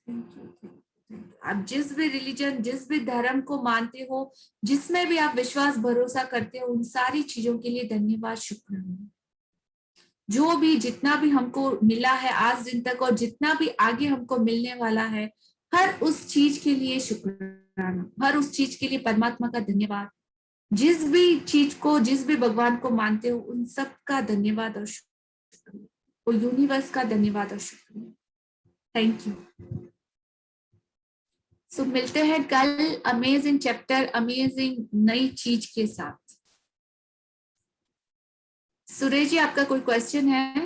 Thank you. आप जिस भी रिलीजन, जिस भी धर्म को मानते हो, जिसमें भी आप विश्वास भरोसा करते हो, उन सारी चीजों के लिए धन्यवाद, शुक्राना। जो भी जितना भी हमको मिला है आज दिन तक और जितना भी आगे हमको मिलने वाला है, हर उस चीज के लिए शुक्राना, हर उस चीज के लिए परमात्मा का धन्यवाद। जिस भी चीज को, जिस भी भगवान को मानते हो, उन सब का धन्यवाद और शुक्रिया, वो यूनिवर्स का धन्यवाद और शुक्रिया। Thank you. सो मिलते हैं कल अमेजिंग चैप्टर, अमेजिंग नई चीज के साथ। सुरेश जी, आपका कोई क्वेश्चन है?